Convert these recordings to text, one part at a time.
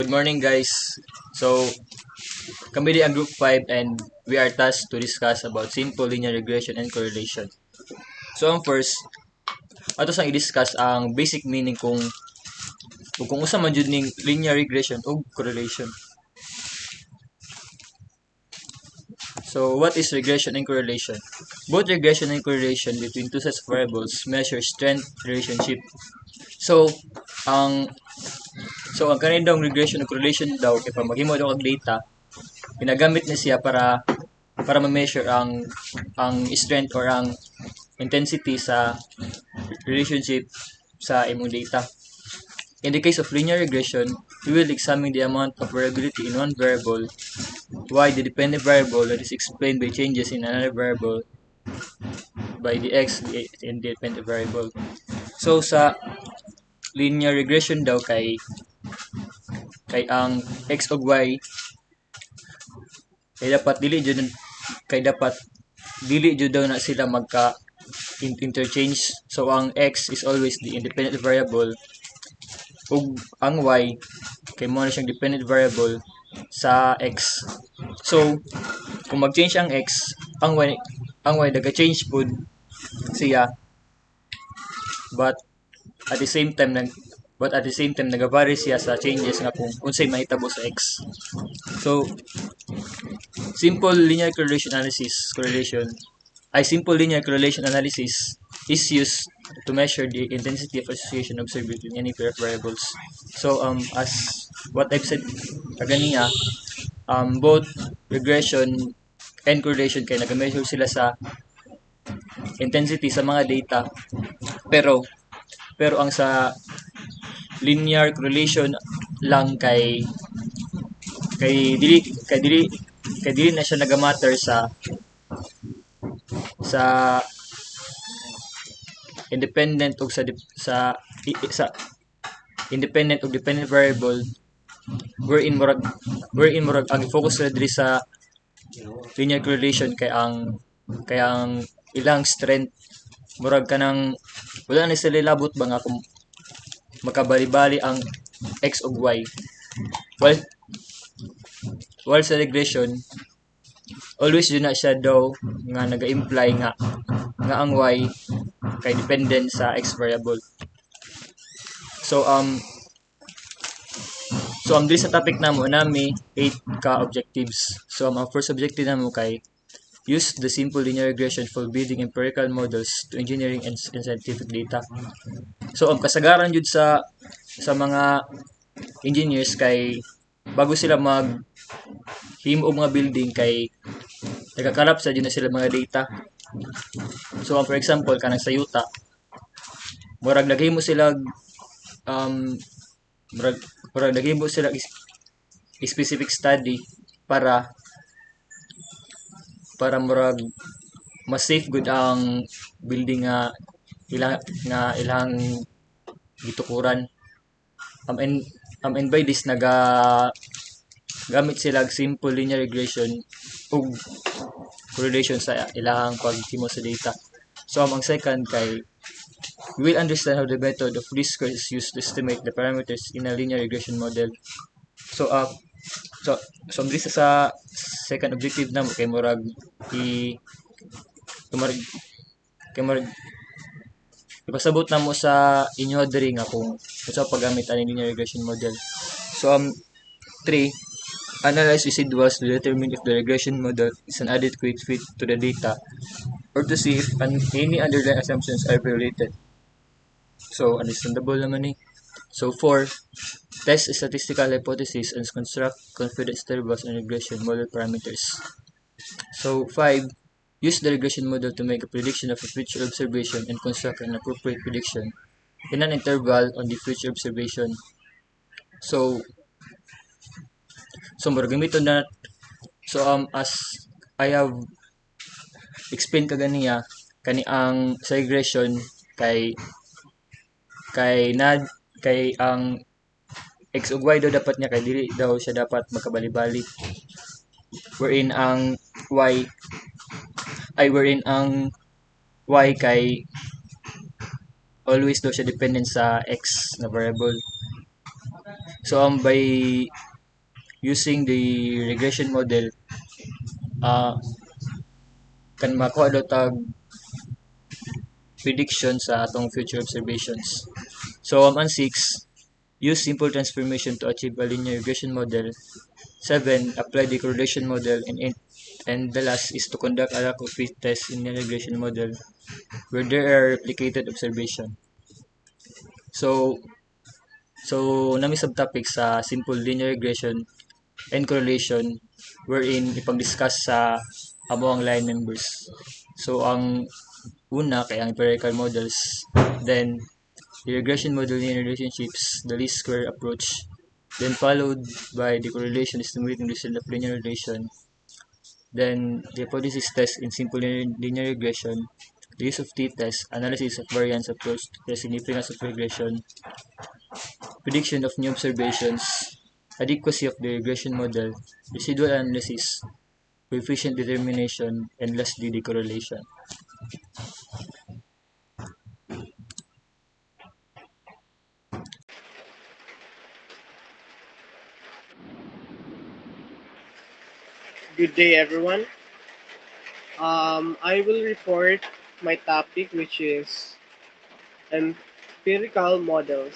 Good morning, guys. So, kami di ang Group 5 and we are tasked to discuss about simple linear regression and correlation. So, ang first, ato sang i-discuss ang basic meaning kung usa man jud ning linear regression o correlation. So, what is regression and correlation? Both regression and correlation between two sets of variables measure strength relationship. So, ang kanin daw regression and correlation daw kay pa maghimo daw og data, ginagamit na siya para ma-measure ang strength or ang intensity sa relationship sa imong data. In the case of linear regression, we will examine the amount of variability in one variable, y the dependent variable that is explained by changes in another variable by the x the independent variable. So sa linear regression daw kay ang x ug y dapat dili jud daw na sila magka interchange. So ang x is always the independent variable ug ang y kay mo na siyang dependent variable sa x. So kung mag-change ang x, ang y daga-change pud siya, but at the same time nagavary siya sa changes nga kung unsay mahitabo sa x. So simple linear correlation analysis is used to measure the intensity of association observed between any pair of variables. So as what I've said kaganiya, both regression and correlation kay nag-measure sila sa intensity sa mga data, pero ang sa linear correlation lang kay dili na siya nagamatter sa independent ug sa independent ug dependent variable, wherein murag ang focus ra diri sa linear correlation kay ang ilang strength murag kanang wala na sila labot ba nga kung makabali-bali ang x ug y, while sa regression always yun na siya daw nga naga-imply nga ang y kay dependent sa x variable. So diri sa topic namo nami 8 ka objectives. So ang first objective namo kay use the simple linear regression for building empirical models to engineering and scientific data. So ang kasagaran jud sa mga engineers kay bago sila himo og mga building kay nagakalap sa jud na sila mga data. So for example kanang sa yuta, murag naghimo sila specific study para murag mas safe good ang building nga ilang gitukuran. And by this gamit sila simple linear regression ug correlation sa ilang paghimo sa data. So ang second kay we will understand how the method of least squares is used to estimate the parameters in a linear regression model. So diri sa second objective namo kay murag ipasabot namo sa inyo diri nga kung unsa paggamit ani linear regression model. So 3, analyze residuals to determine if the regression model is an adequate fit to the data or to see if any underlying assumptions are violated. So understandable naman ni. So 4, test a statistical hypothesis and construct confidence intervals and regression model parameters. So 5, use the regression model to make a prediction of a future observation and construct an appropriate prediction in an interval on the future observation. So maragamiton na. So as I have explained kaganiya, kani ang sa regression kay ang x ug y daw dapat niya kay dili daw siya dapat magkabali-bali, wherein ang y kay always daw siya dependent sa x na variable. So by using the regression model, uh, kan makuha daw tag prediction sa atong future observations. So on 6, use simple transformation to achieve a linear regression model. 7, apply the correlation model. And the last is to conduct a lack of fit test in the regression model where there are replicated observation. So, so nami subtopic sa simple linear regression and correlation wherein ipag-discuss sa amo ang line members. So ang una kay ang empirical models, then the regression model in relationships, the least square approach, then followed by the correlation estimating the result of linear relation, then the hypothesis test in simple linear regression, the use of t-test, analysis of variance approach to the significance of regression, prediction of new observations, adequacy of the regression model, residual analysis, coefficient determination, and lastly the correlation. Good day, everyone. I will report my topic, which is empirical models.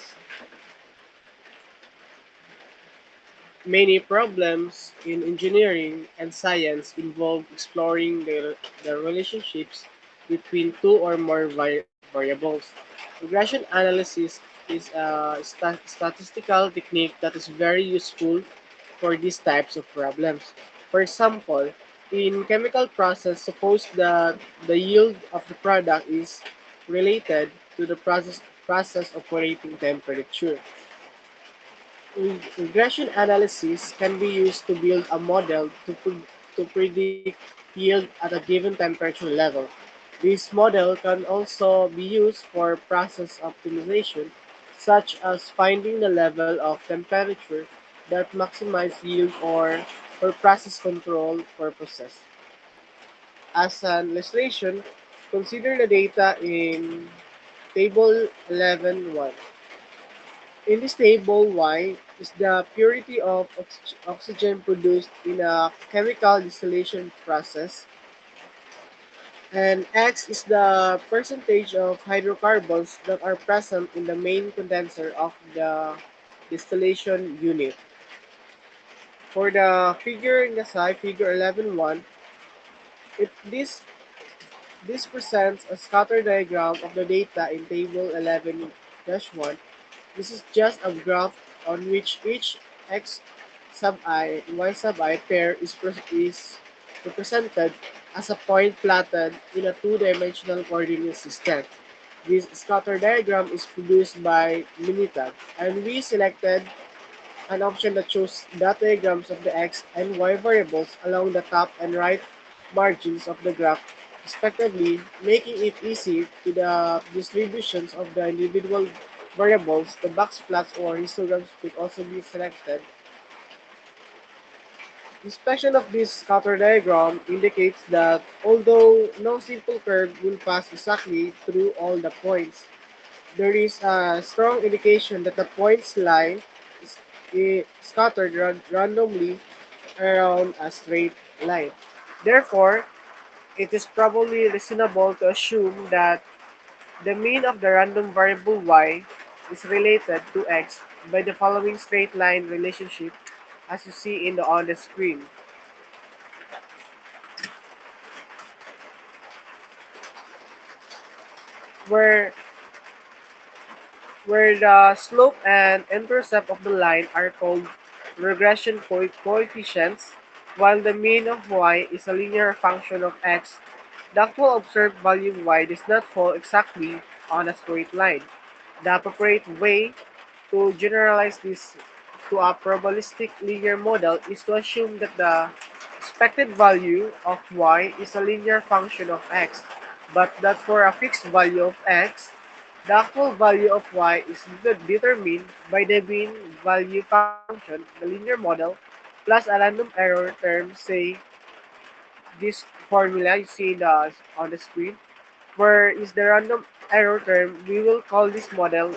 Many problems in engineering and science involve exploring the relationships between two or more variables. Regression analysis is a statistical technique that is very useful for these types of problems. For example, in chemical process, suppose that the yield of the product is related to the process operating temperature. Regression analysis can be used to build a model to predict yield at a given temperature level. This model can also be used for process optimization, such as finding the level of temperature that maximize yield or for process control purposes. As an illustration, consider the data in Table 11.1. In this table, Y is the purity of oxygen produced in a chemical distillation process, and X is the percentage of hydrocarbons that are present in the main condenser of the distillation unit. For the figure in the side, figure 11.1, it this presents a scatter diagram of the data in table 11-1. This is just a graph on which each x sub I and y sub I pair is represented as a point plotted in a two-dimensional coordinate system. This scatter diagram is produced by Minita, and we selected an option that shows dot diagrams of the x and y variables along the top and right margins of the graph, respectively, making it easy to the distributions of the individual variables. The box plots or histograms could also be selected. Inspection of this scatter diagram indicates that although no simple curve will pass exactly through all the points, there is a strong indication that the points lie scattered randomly around a straight line. Therefore, it is probably reasonable to assume that the mean of the random variable y is related to x by the following straight line relationship as you see on the screen, where where the slope and intercept of the line are called regression coefficients, while the mean of y is a linear function of x. The actual observed value of y does not fall exactly on a straight line. The appropriate way to generalize this to a probabilistic linear model is to assume that the expected value of y is a linear function of x, but that for a fixed value of x, the actual value of y is determined by the mean value function, the linear model, plus a random error term, say this formula you see on the screen, where is the random error term, we will call this model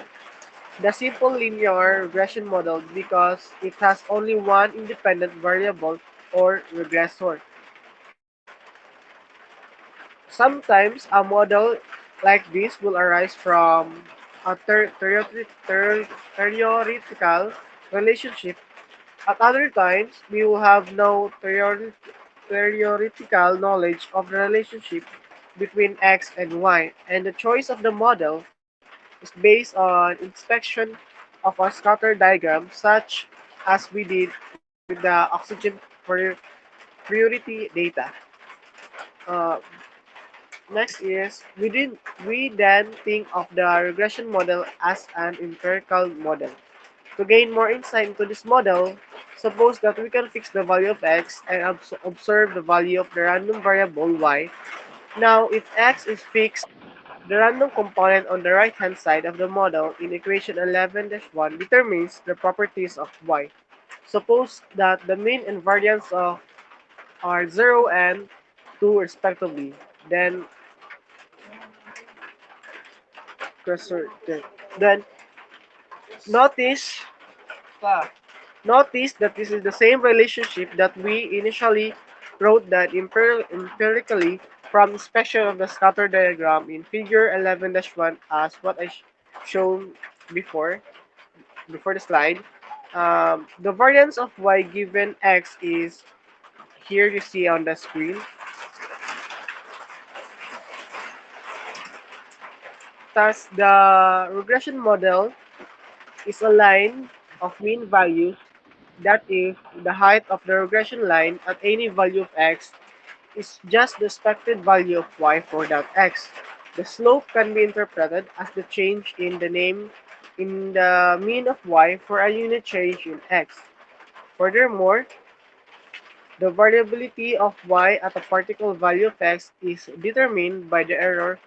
the simple linear regression model because it has only one independent variable or regressor. Sometimes a model like this will arise from a theoretical relationship. At other times, we will have no theoretical knowledge of the relationship between x and y, and the choice of the model is based on inspection of a scatter diagram, such as we did with the oxygen purity data. Uh, Next is we then think of the regression model as an empirical model. To gain more insight into this model, suppose that we can fix the value of x and observe the value of the random variable y. Now, if x is fixed, the random component on the right-hand side of the model in equation 11-1 determines the properties of y. Suppose that the mean and variance of are 0 and 2 respectively. Then cursor there. Then notice notice that this is the same relationship that we initially wrote that empirically from inspection of the scatter diagram in figure 11-1 as what I shown before before the slide. The variance of y given x is here you see on the screen. Thus, the regression model is a line of mean values, that is, the height of the regression line at any value of x is just the expected value of y for that x. The slope can be interpreted as the change in the mean of y for a unit change in x. Furthermore, the variability of y at a particular value of x is determined by the error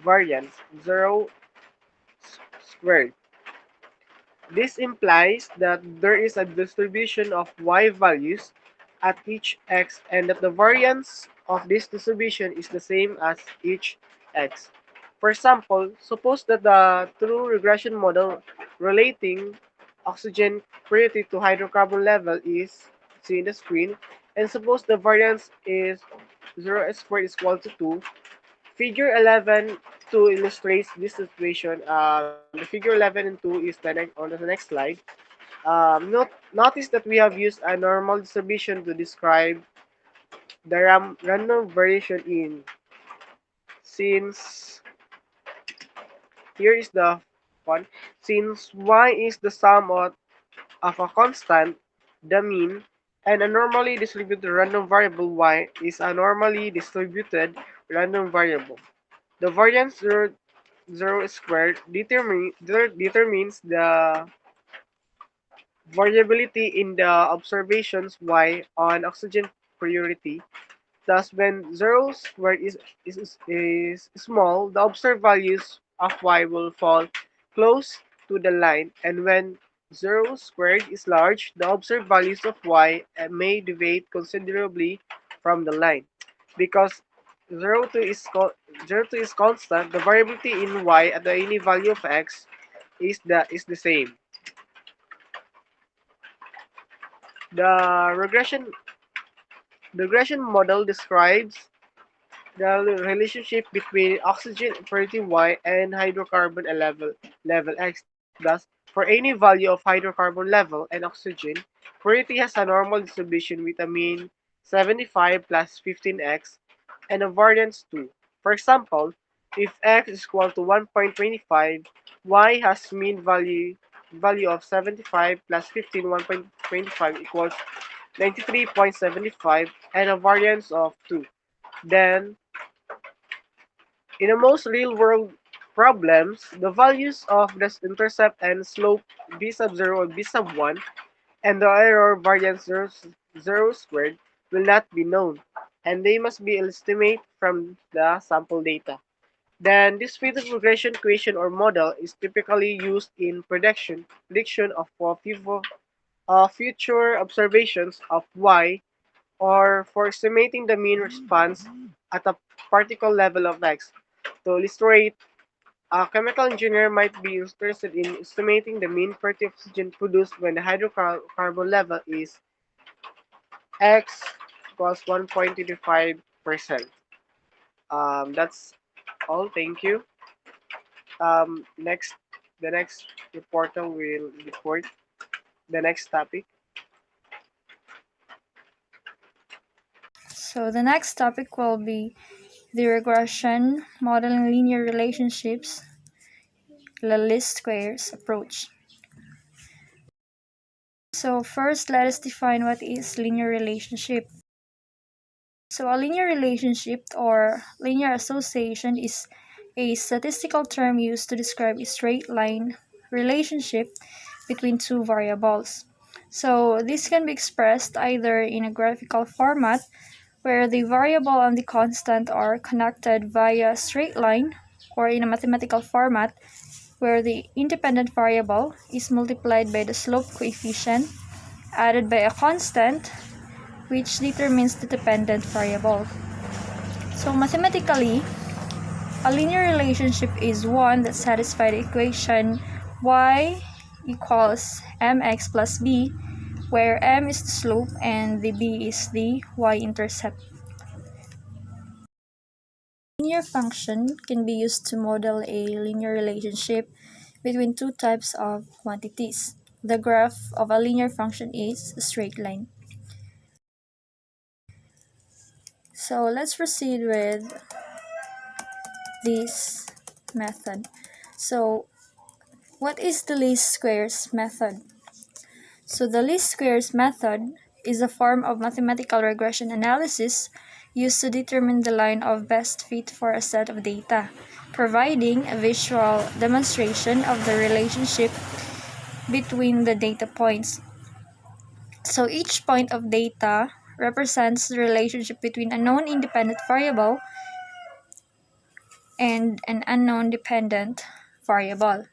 variance, 0 squared. This implies that there is a distribution of y values at each x and that the variance of this distribution is the same as each x. For example, suppose that the true regression model relating oxygen purity to hydrocarbon level is seen in the screen, and suppose the variance is 0 squared is equal to 2. Figure 11 2 illustrates this situation. The figure 11 and 2 is on the next slide. Notice that we have used a normal distribution to describe the random variation in. Since here is the one, since y is the sum of a constant, the mean, and a normally distributed random variable y is a normally distributed random variable. The variance 0 squared determines the variability in the observations y on oxygen purity. Thus, when 0 squared is small, the observed values of y will fall close to the line, and when 0 squared is large, the observed values of y may deviate considerably from the line. Because 0 to is constant, the variability in y at any value of x is the same. The regression model describes the relationship between oxygen purity Y and hydrocarbon level X. Thus, for any value of hydrocarbon level and oxygen, purity has a normal distribution with a mean 75 plus 15x and a variance 2. For example, if x is equal to 1.25, y has mean value of 75 plus 15 1.25 equals 93.75 and a variance of 2. Then, in the most real-world problems, the values of the intercept and slope b sub 0 and b sub 1 and the error variance 0 squared will not be known, and they must be estimated from the sample data. Then, this fitted regression equation or model is typically used in prediction of future observations of y or for estimating the mean response at a particular level of x. To illustrate, A chemical engineer might be interested in estimating the mean per oxygen produced when the hydrocarbon level is X equals 1.25%. That's all. Thank you. Next, the next reporter will report the next topic. So the next topic will be the regression modeling linear relationships, the least squares approach. So first, let us define what is linear relationship. So a linear relationship or linear association is a statistical term used to describe a straight line relationship between two variables. So this can be expressed either in a graphical format where the variable and the constant are connected via a straight line, or in a mathematical format where the independent variable is multiplied by the slope coefficient added by a constant which determines the dependent variable. So mathematically, a linear relationship is one that satisfies the equation y equals mx plus b, where m is the slope and the b is the y-intercept. Linear function can be used to model a linear relationship between two types of quantities. The graph of a linear function is a straight line. So let's proceed with this method. So what is the least squares method? So the least squares method is a form of mathematical regression analysis used to determine the line of best fit for a set of data, providing a visual demonstration of the relationship between the data points. So each point of data represents the relationship between a known independent variable and an unknown dependent variable.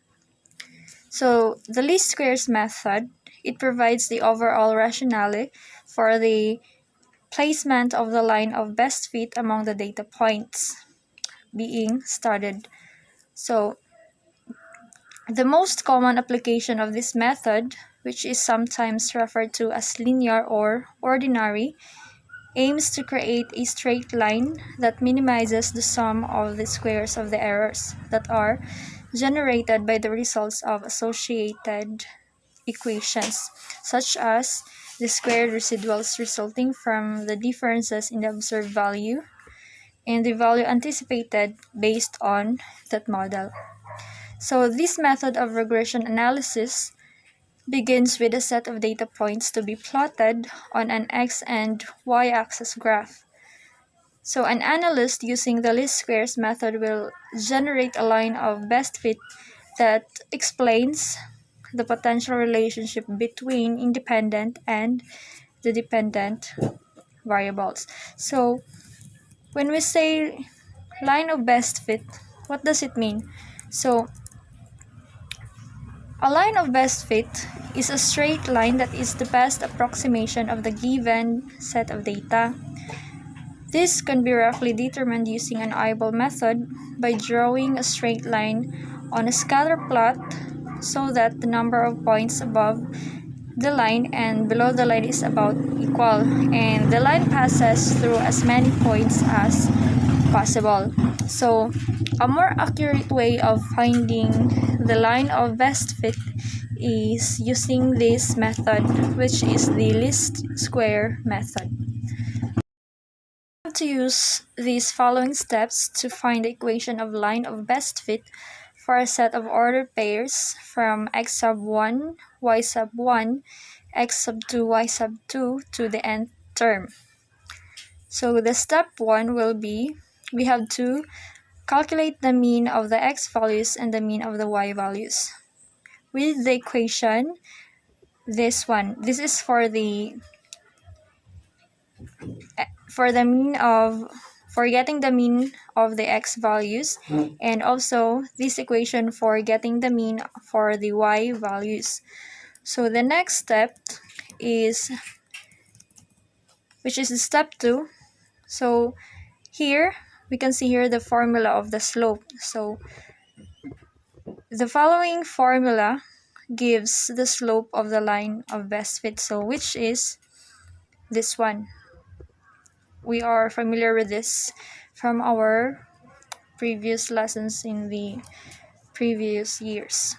So the least squares method, it provides the overall rationale for the placement of the line of best fit among the data points being studied. So the most common application of this method, which is sometimes referred to as linear or ordinary, aims to create a straight line that minimizes the sum of the squares of the errors that are generated by the results of associated equations, such as the squared residuals resulting from the differences in the observed value and the value anticipated based on that model. So this method of regression analysis begins with a set of data points to be plotted on an x and y-axis graph. So an analyst using the least squares method will generate a line of best fit that explains the potential relationship between independent and the dependent variables. So when we say line of best fit, what does it mean? So a line of best fit is a straight line that is the best approximation of the given set of data. This can be roughly determined using an eyeball method by drawing a straight line on a scatter plot so that the number of points above the line and below the line is about equal, and the line passes through as many points as possible. So a more accurate way of finding the line of best fit is using this method, which is the least square method. To use these following steps to find the equation of line of best fit for a set of ordered pairs from x sub 1, y sub 1, x sub 2, y sub 2 to the nth term. So the step 1 will be, we have to calculate the mean of the x values and the mean of the y values. With the equation, this is for the getting the mean of the x values, and also this equation for getting the mean for the y values. So the next step is, which is step 2. So here we can see here the formula of the slope. So The following formula gives the slope of the line of best fit, so which is this one. We are familiar with this from our previous lessons in the previous years,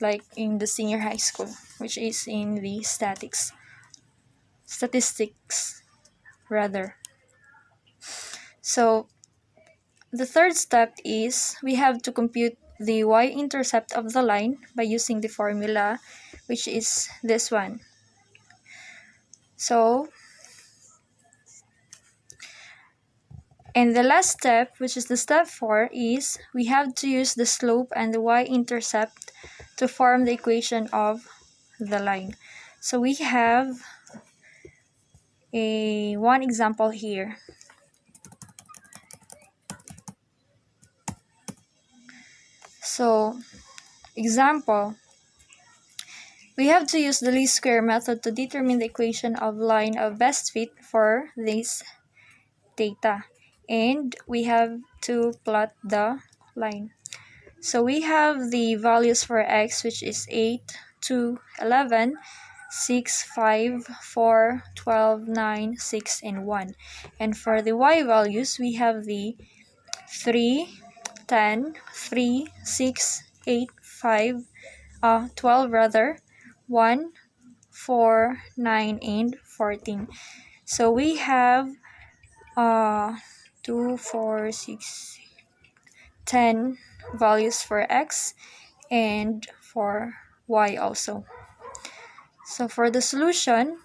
like in the senior high school, which is in the statistics rather. So the third step is we have to compute the y-intercept of the line by using the formula, which is this one. So, and the last step, which is the step 4, is we have to use the slope and the y-intercept to form the equation of the line. So we have one example here. So, example, we have to use the least square method to determine the equation of line of best fit for this data. And we have to plot the line. So we have the values for x, which is 8, 2, 11, 6, 5, 4, 12, 9, 6, and 1. And for the y values, we have the 3, 10, 3, 6, 8, 5, 12 rather, 1, 4, 9, and 14. So we have 2, 4, 6, 10 values for x and for y also. So for the solution,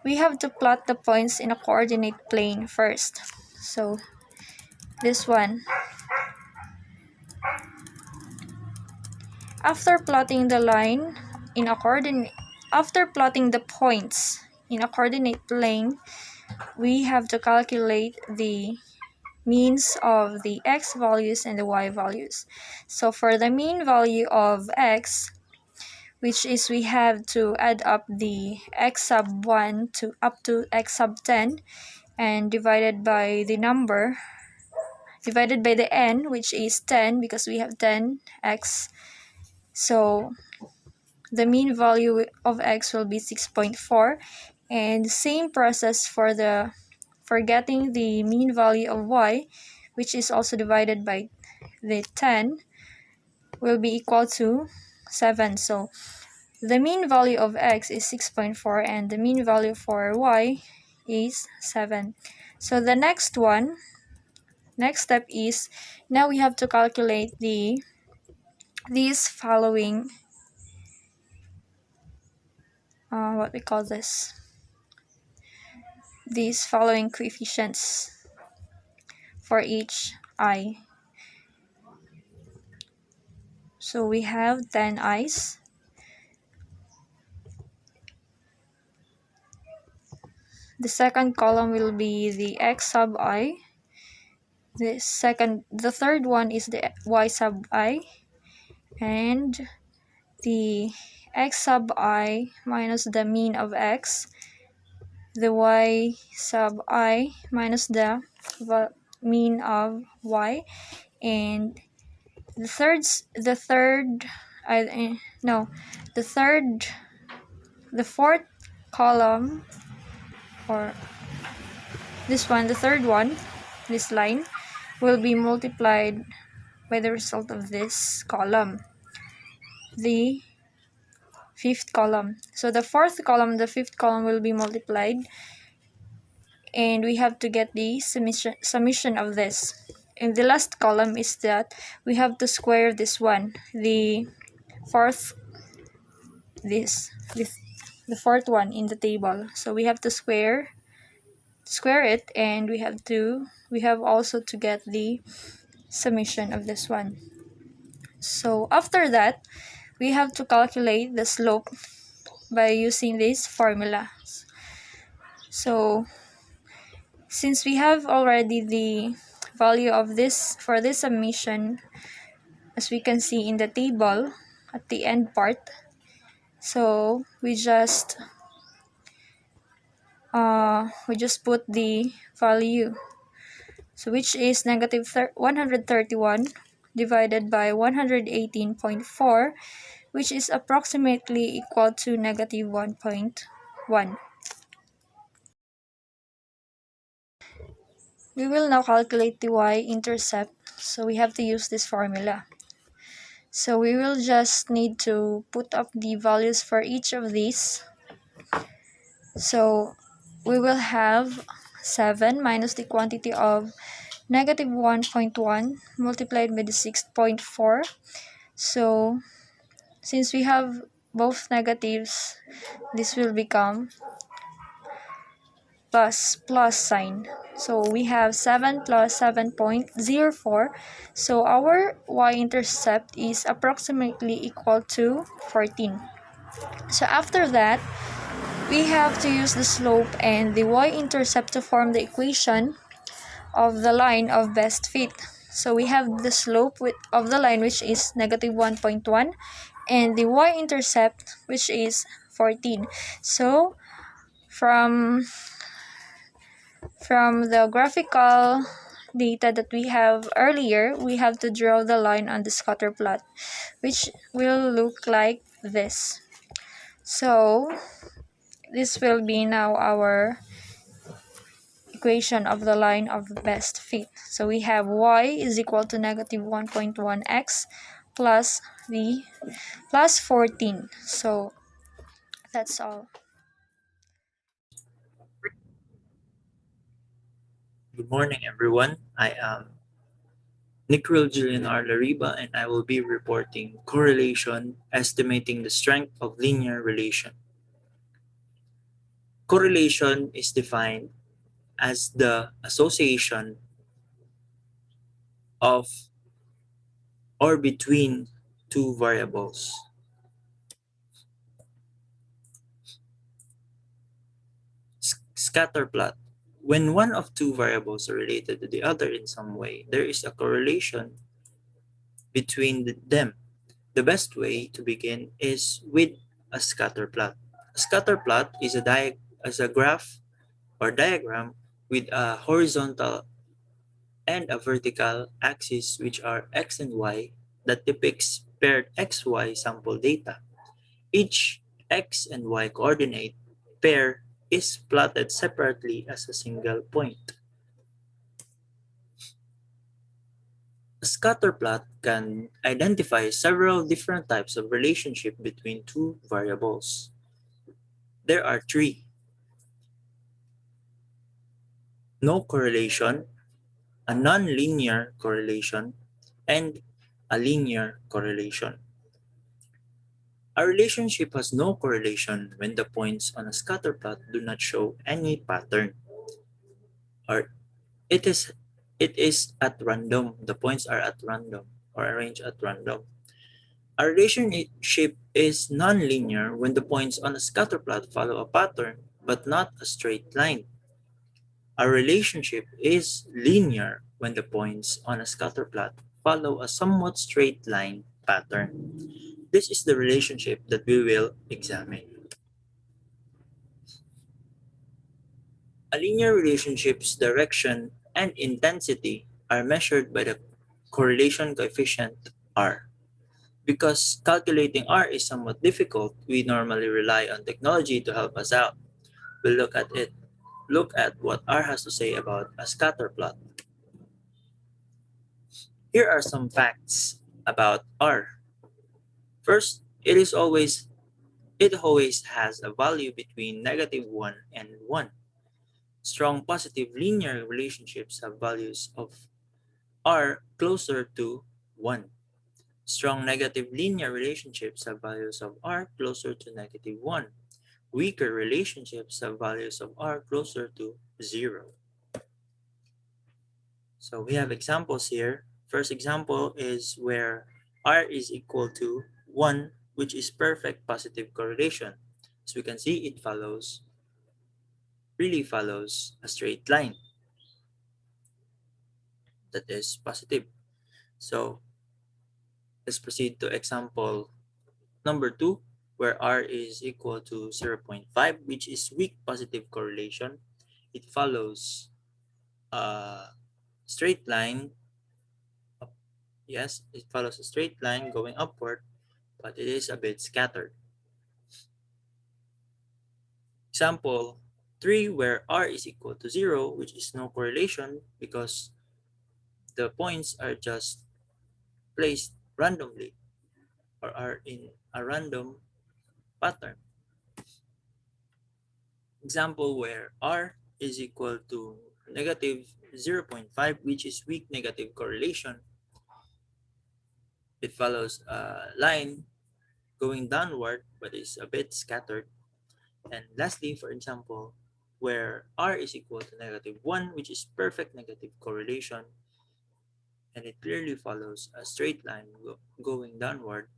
we have to plot the points in a coordinate plane first. So this one. After plotting the line in a after plotting the points in a coordinate plane, we have to calculate the means of the x values and the y values. So for the mean value of x, which is we have to add up the x sub 1 to up to x sub 10 and divided by the number, divided by the n, which is 10 because we have 10x. So the mean value of x will be 6.4, and same process for getting the mean value of y, which is also divided by the 10, will be equal to 7. So the mean value of x is 6.4 and the mean value for y is 7. So the next step is, now we have to calculate these following these following coefficients for each I. So we have 10 i's. The second column will be the x sub I. The third one is the y sub I, and the x sub I minus the mean of x, the y sub I minus the mean of y, and the fourth column, or this one, the third one, this line, will be multiplied by the result of this column, the fifth column. So the fourth column, the fifth column will be multiplied, and we have to get the summation of this. And the last column is that we have to square this one, the fourth one in the table. So we have to square it, and we have also to get the summation of this one. So after that, we have to calculate the slope by using this formula. So since we have already the value of this for this summation, as we can see in the table at the end part, so we just put the value, so which is negative 131 divided by 118.4, which is approximately equal to negative 1.1. We will now calculate the y-intercept, so we have to use this formula. So we will just need to put up the values for each of these. So we will have 7 minus the quantity of negative 1.1 multiplied by the 6.4. So since we have both negatives, this will become plus sign. So we have 7 plus 7.04. So our y-intercept is approximately equal to 14. So after that, we have to use the slope and the y-intercept to form the equation of the line of best fit. So we have the slope of the line, which is negative 1.1, and the y-intercept, which is 14. So from the graphical data that we have earlier, we have to draw the line on the scatter plot, which will look like this. So this will be now our equation of the line of best fit. So we have y is equal to negative 1.1x plus the plus 14. So that's all. Good morning, everyone. I am Nicril Julian R. Lariba, and I will be reporting correlation, estimating the strength of linear relation. Correlation is defined as the association of or between two variables. Scatter plot. When one of two variables are related to the other in some way, there is a correlation between them. The best way to begin is with a scatter plot. A scatter plot is a graph or diagram with a horizontal and a vertical axis, which are x and y, that depicts paired xy sample data. Each x and y coordinate pair is plotted separately as a single point. A scatter plot can identify several different types of relationship between two variables. There are three: no correlation, a nonlinear correlation, and a linear correlation. A relationship has no correlation when the points on a scatter plot do not show any pattern, or it is at random. The points are at random or arranged at random. A relationship is nonlinear when the points on a scatter plot follow a pattern but not a straight line. A relationship is linear when the points on a scatter plot follow a somewhat straight line pattern. This is the relationship that we will examine. A linear relationship's direction and intensity are measured by the correlation coefficient R. Because calculating R is somewhat difficult, we normally rely on technology to help us out. We'll look at it. Look at what R has to say about a scatter plot. Here are some facts about R. First, it always has a value between -1 and 1. Strong positive linear relationships have values of R closer to 1. Strong negative linear relationships have values of R closer to -1. Weaker relationships have values of R closer to 0. So we have examples here. First example is where R is equal to 1, which is perfect positive correlation. As we can see, it really follows a straight line that is positive. So let's proceed to example number 2, where R is equal to 0.5, which is weak positive correlation. It follows a straight line Yes, it follows a straight line going upward, but it is a bit scattered. Example 3, where r is equal to 0, which is no correlation because the points are just placed randomly or are in a random pattern. Example where r is equal to negative 0.5, which is weak negative correlation. It follows a line going downward but is a bit scattered. And lastly, for example, where r is equal to negative 1, which is perfect negative correlation, and it clearly follows a straight line going downward.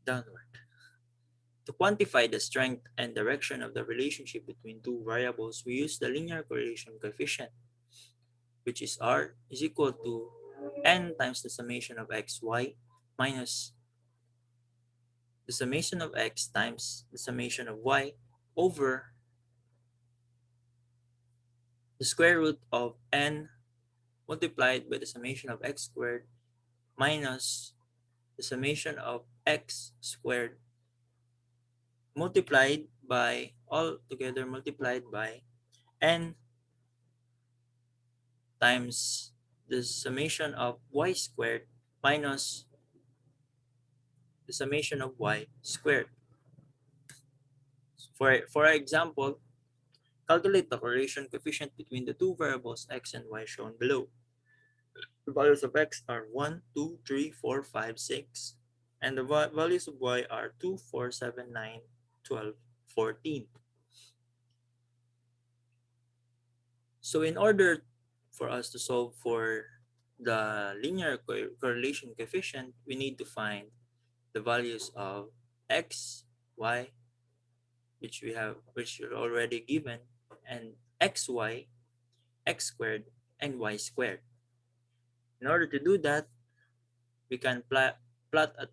To quantify the strength and direction of the relationship between two variables, we use the linear correlation coefficient, which is r is equal to n times the summation of xy minus the summation of x times the summation of y over the square root of n multiplied by the summation of x squared minus the summation of x squared multiplied by all together multiplied by n times the summation of y squared minus the summation of y squared. For example, calculate the correlation coefficient between the two variables x and y shown below. The values of x are 1, 2, 3, 4, 5, 6, and the values of y are 2, 4, 7, 9, 12, 14. So in order for us to solve for the linear correlation coefficient, we need to find the values of x, y, which are already given, and xy, x squared, and y squared. In order to do that, we can plot a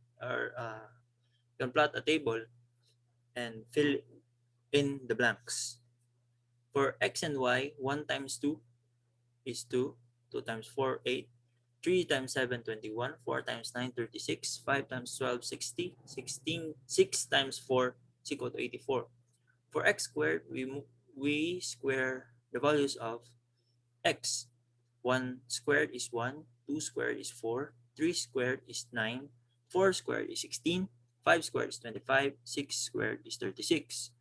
table and fill in the blanks. For x and y, 1 times 2 is 2, 2 times 4, 8, 3 times 7, 21, 4 times 9, 36, 5 times 12, 60, 16, 6 times 4 is equal to 84. For x squared, we square the values of x. 1 squared is 1, 2 squared is 4, 3 squared is 9, 4 squared is 16, 5 squared is 25, 6 squared is 36.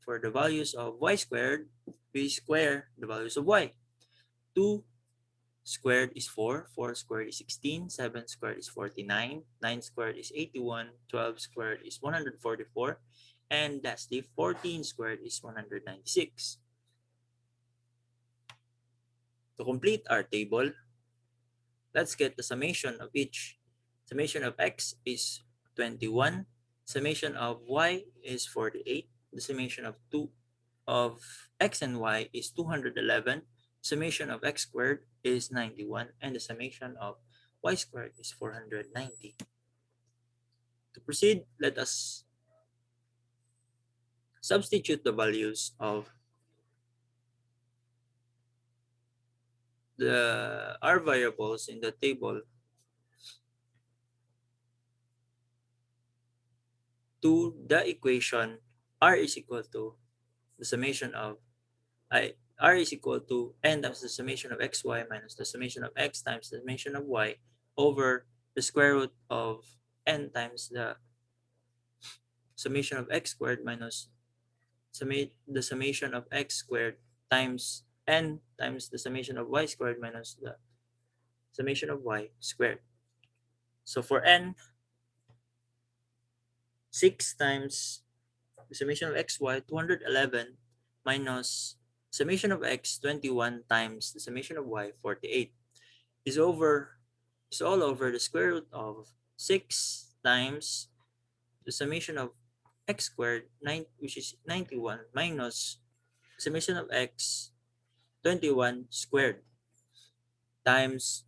For the values of y squared, we square the values of y. 2 squared is 4, 4 squared is 16, 7 squared is 49, 9 squared is 81, 12 squared is 144, and lastly 14 squared is 196. To complete our table, let's get the summation of each. Summation of x is 21, summation of y is 48, the summation of x and y is 211, summation of x squared is 91, and the summation of y squared is 490. To proceed, let us substitute the values of the r variables in the table to the equation r is equal to the summation of r is equal to n times the summation of xy minus the summation of x times the summation of y over the square root of n times the summation of x squared minus the summation of x squared times n times the summation of y squared minus the summation of y squared. So for n, 6 times the summation of xy, 211, minus summation of x, 21, times the summation of y, 48, is all over the square root of 6 times the summation of x squared, which is 91, minus summation of x, 21 squared, times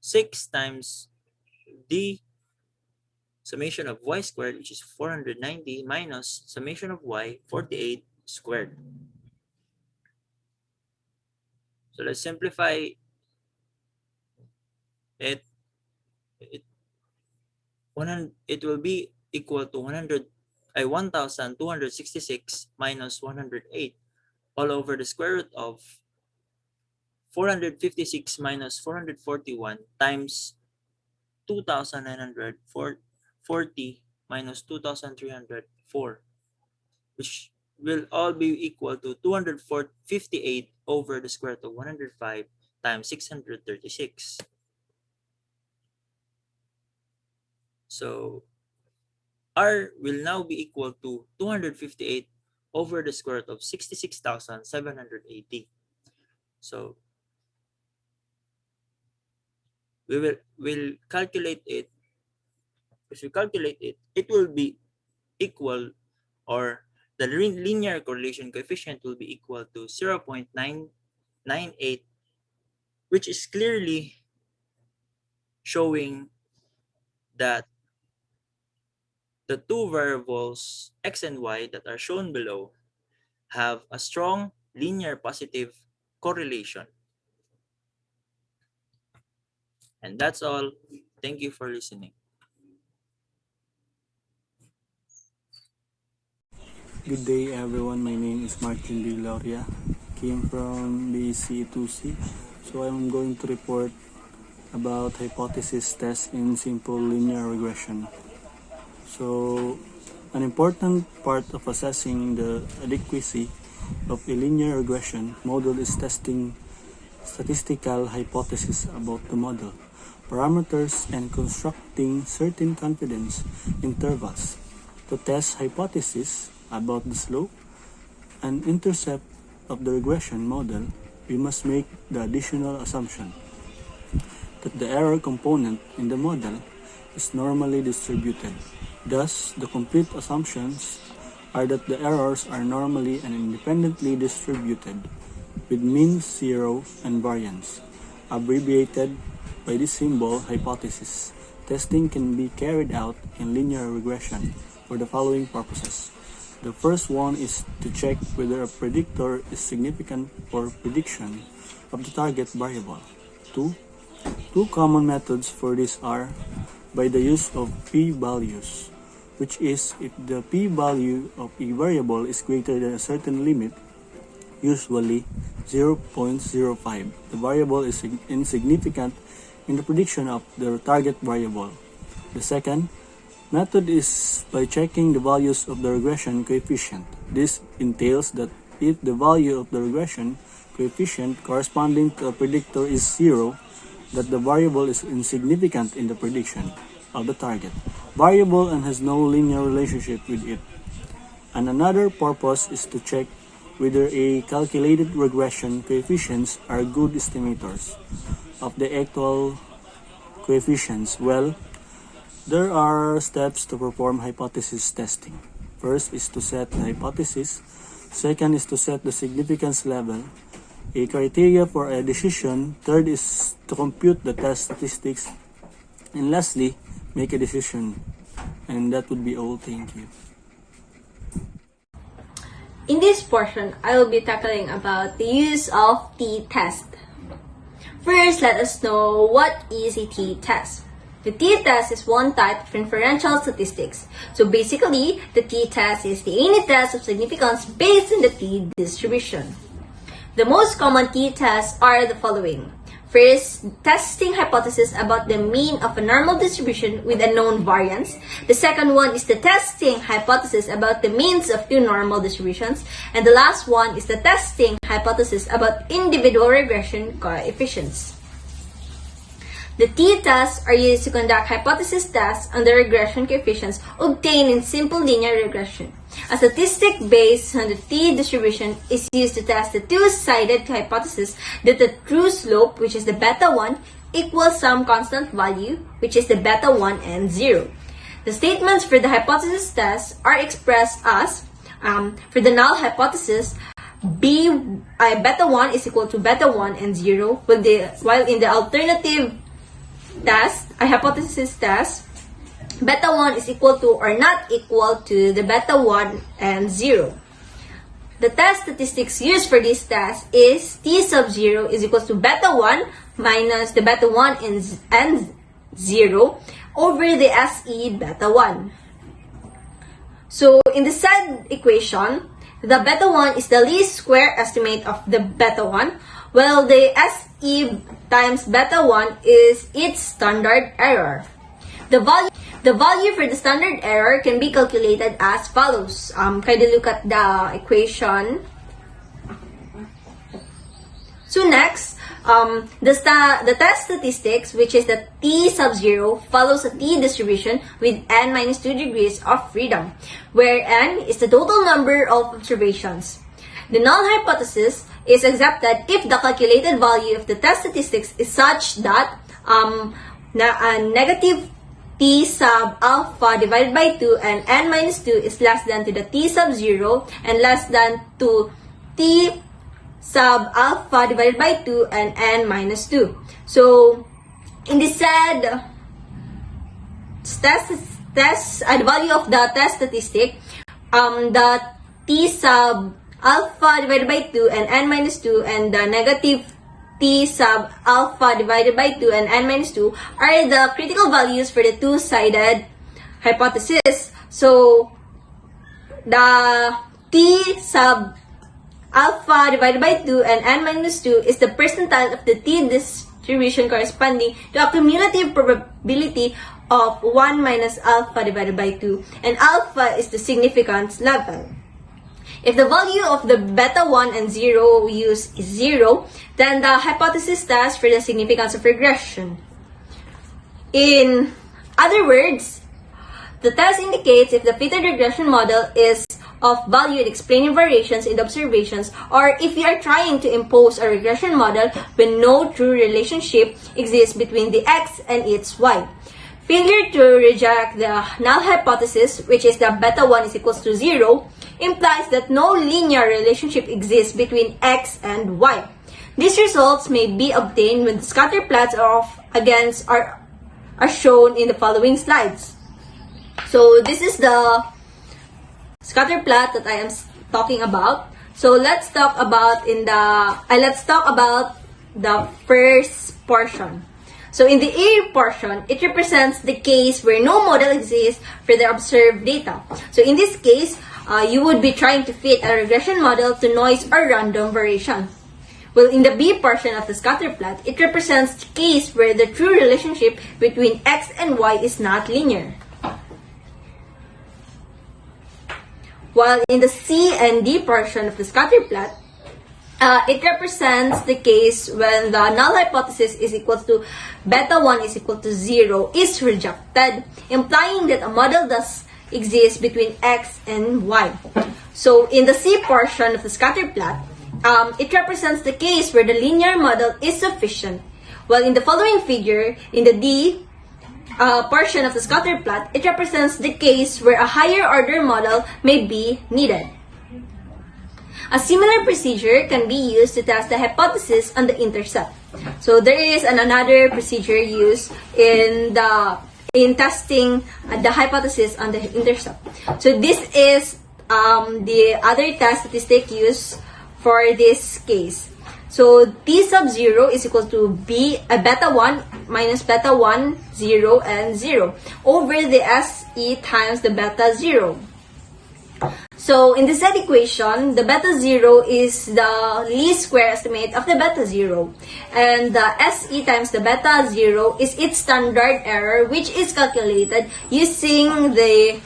6 times the summation of y squared, which is 490, minus summation of y, 48 squared. So let's simplify it it it will be equal to 1266 minus 108 all over the square root of 456 minus 441 times 2,940 minus 2,304, which will all be equal to 258 over the square root of 105 times 636. So R will now be equal to 258 over the square root of 66,780. So we'll calculate it. If we calculate it, it will be equal, or the linear correlation coefficient will be equal to 0.998, which is clearly showing that the two variables x and y that are shown below have a strong linear positive correlation. And that's all. Thank you for listening. Good day everyone, my name is Martin Villoria, came from BC 2C. So I'm going to report about hypothesis test in simple linear regression. So an important part of assessing the adequacy of a linear regression model is testing statistical hypotheses about the model, parameters, and constructing certain confidence intervals. To test hypotheses about the slope and intercept of the regression model, we must make the additional assumption that the error component in the model is normally distributed. Thus, the complete assumptions are that the errors are normally and independently distributed with mean zero and variance, abbreviated by the symbol hypothesis. Testing can be carried out in linear regression for the following purposes. The first one is to check whether a predictor is significant for prediction of the target variable. Two common methods for this are by the use of p-values, which is if the p-value of a variable is greater than a certain limit, usually 0.05, the variable is insignificant in the prediction of the target variable. The second method is by checking the values of the regression coefficient. This entails that if the value of the regression coefficient corresponding to a predictor is 0, that the variable is insignificant in the prediction of the target variable and has no linear relationship with it. And another purpose is to check whether a calculated regression coefficients are good estimators of the actual coefficients. Well, there are steps to perform hypothesis testing. First is to set the hypothesis. Second is to set the significance level, a criteria for a decision. Third is to compute the test statistics. And lastly, make a decision. And that would be all. Thank you. In this portion, I will be tackling about the use of t-test. First, let us know what is a t-test. The t-test is one type of inferential statistics. So basically, the t-test is the unit test of significance based on the t-distribution. The most common t-tests are the following. First, testing hypothesis about the mean of a normal distribution with a known variance. The second one is the testing hypothesis about the means of two normal distributions. And the last one is the testing hypothesis about individual regression coefficients. The t-tests are used to conduct hypothesis tests on the regression coefficients obtained in simple linear regression. A statistic based on the t-distribution is used to test the two-sided hypothesis that the true slope, which is the beta 1, equals some constant value, which is the beta 1 and 0. The statements for the hypothesis test are expressed as, for the null hypothesis, beta 1 is equal to beta 1 and 0, while in the alternative test, a hypothesis test, beta 1 is equal to or not equal to the beta 1 and 0. The test statistics used for this test is t sub 0 is equals to beta 1 minus the beta 1 and 0 over the SE beta 1. So in the said equation, the beta 1 is the least square estimate of the beta 1, while the SE times beta 1 is its standard error. The value for the standard error can be calculated as follows. Kindly look at the equation. So next, the test statistics, which is the t sub 0, follows a t distribution with n minus 2 degrees of freedom, where n is the total number of observations. The null hypothesis is accepted if the calculated value of the test statistics is such that negative t sub alpha divided by 2 and n minus 2 is less than to the t sub 0 and less than to t sub alpha divided by 2 and n minus 2. So, in the said the value of the test statistic, the t sub alpha divided by 2 and n minus 2 and the negative t sub alpha divided by 2 and n minus 2 are the critical values for the two-sided hypothesis. So, the t sub alpha divided by 2 and n minus 2 is the percentile of the t distribution corresponding to a cumulative probability of 1 minus alpha divided by 2, and alpha is the significance level. If the value of the beta 1 and 0 used is 0, then the hypothesis tests for the significance of regression. In other words, the test indicates if the fitted regression model is of value in explaining variations in the observations, or if we are trying to impose a regression model when no true relationship exists between the x and its y. Failure to reject the null hypothesis, which is that beta 1 is equals to 0, implies that no linear relationship exists between x and y. These results may be obtained when the scatter plots of against are shown in the following slides. So this is the scatter plot that I am talking about. So let's talk about the first portion. So in the A portion, it represents the case where no model exists for the observed data. So in this case, you would be trying to fit a regression model to noise or random variation. Well, in the B portion of the scatter plot, it represents the case where the true relationship between x and y is not linear. While in the C and D portion of the scatter plot, it represents the case when the null hypothesis is equal to beta 1 is equal to 0 is rejected, implying that a model does exist between x and y. So in the C portion of the scatter plot, it represents the case where the linear model is sufficient. While in the following figure, in the D portion of the scatter plot, it represents the case where a higher order model may be needed. A similar procedure can be used to test the hypothesis on the intercept. So there is another procedure used in testing the hypothesis on the intercept. So this is the other test statistic used for this case. So t sub 0 is equal to beta 1 minus beta 1, 0, and 0 over the SE times the beta 0. So in the said equation, the beta 0 is the least square estimate of the beta 0. And the SE times the beta 0 is its standard error, which is calculated using the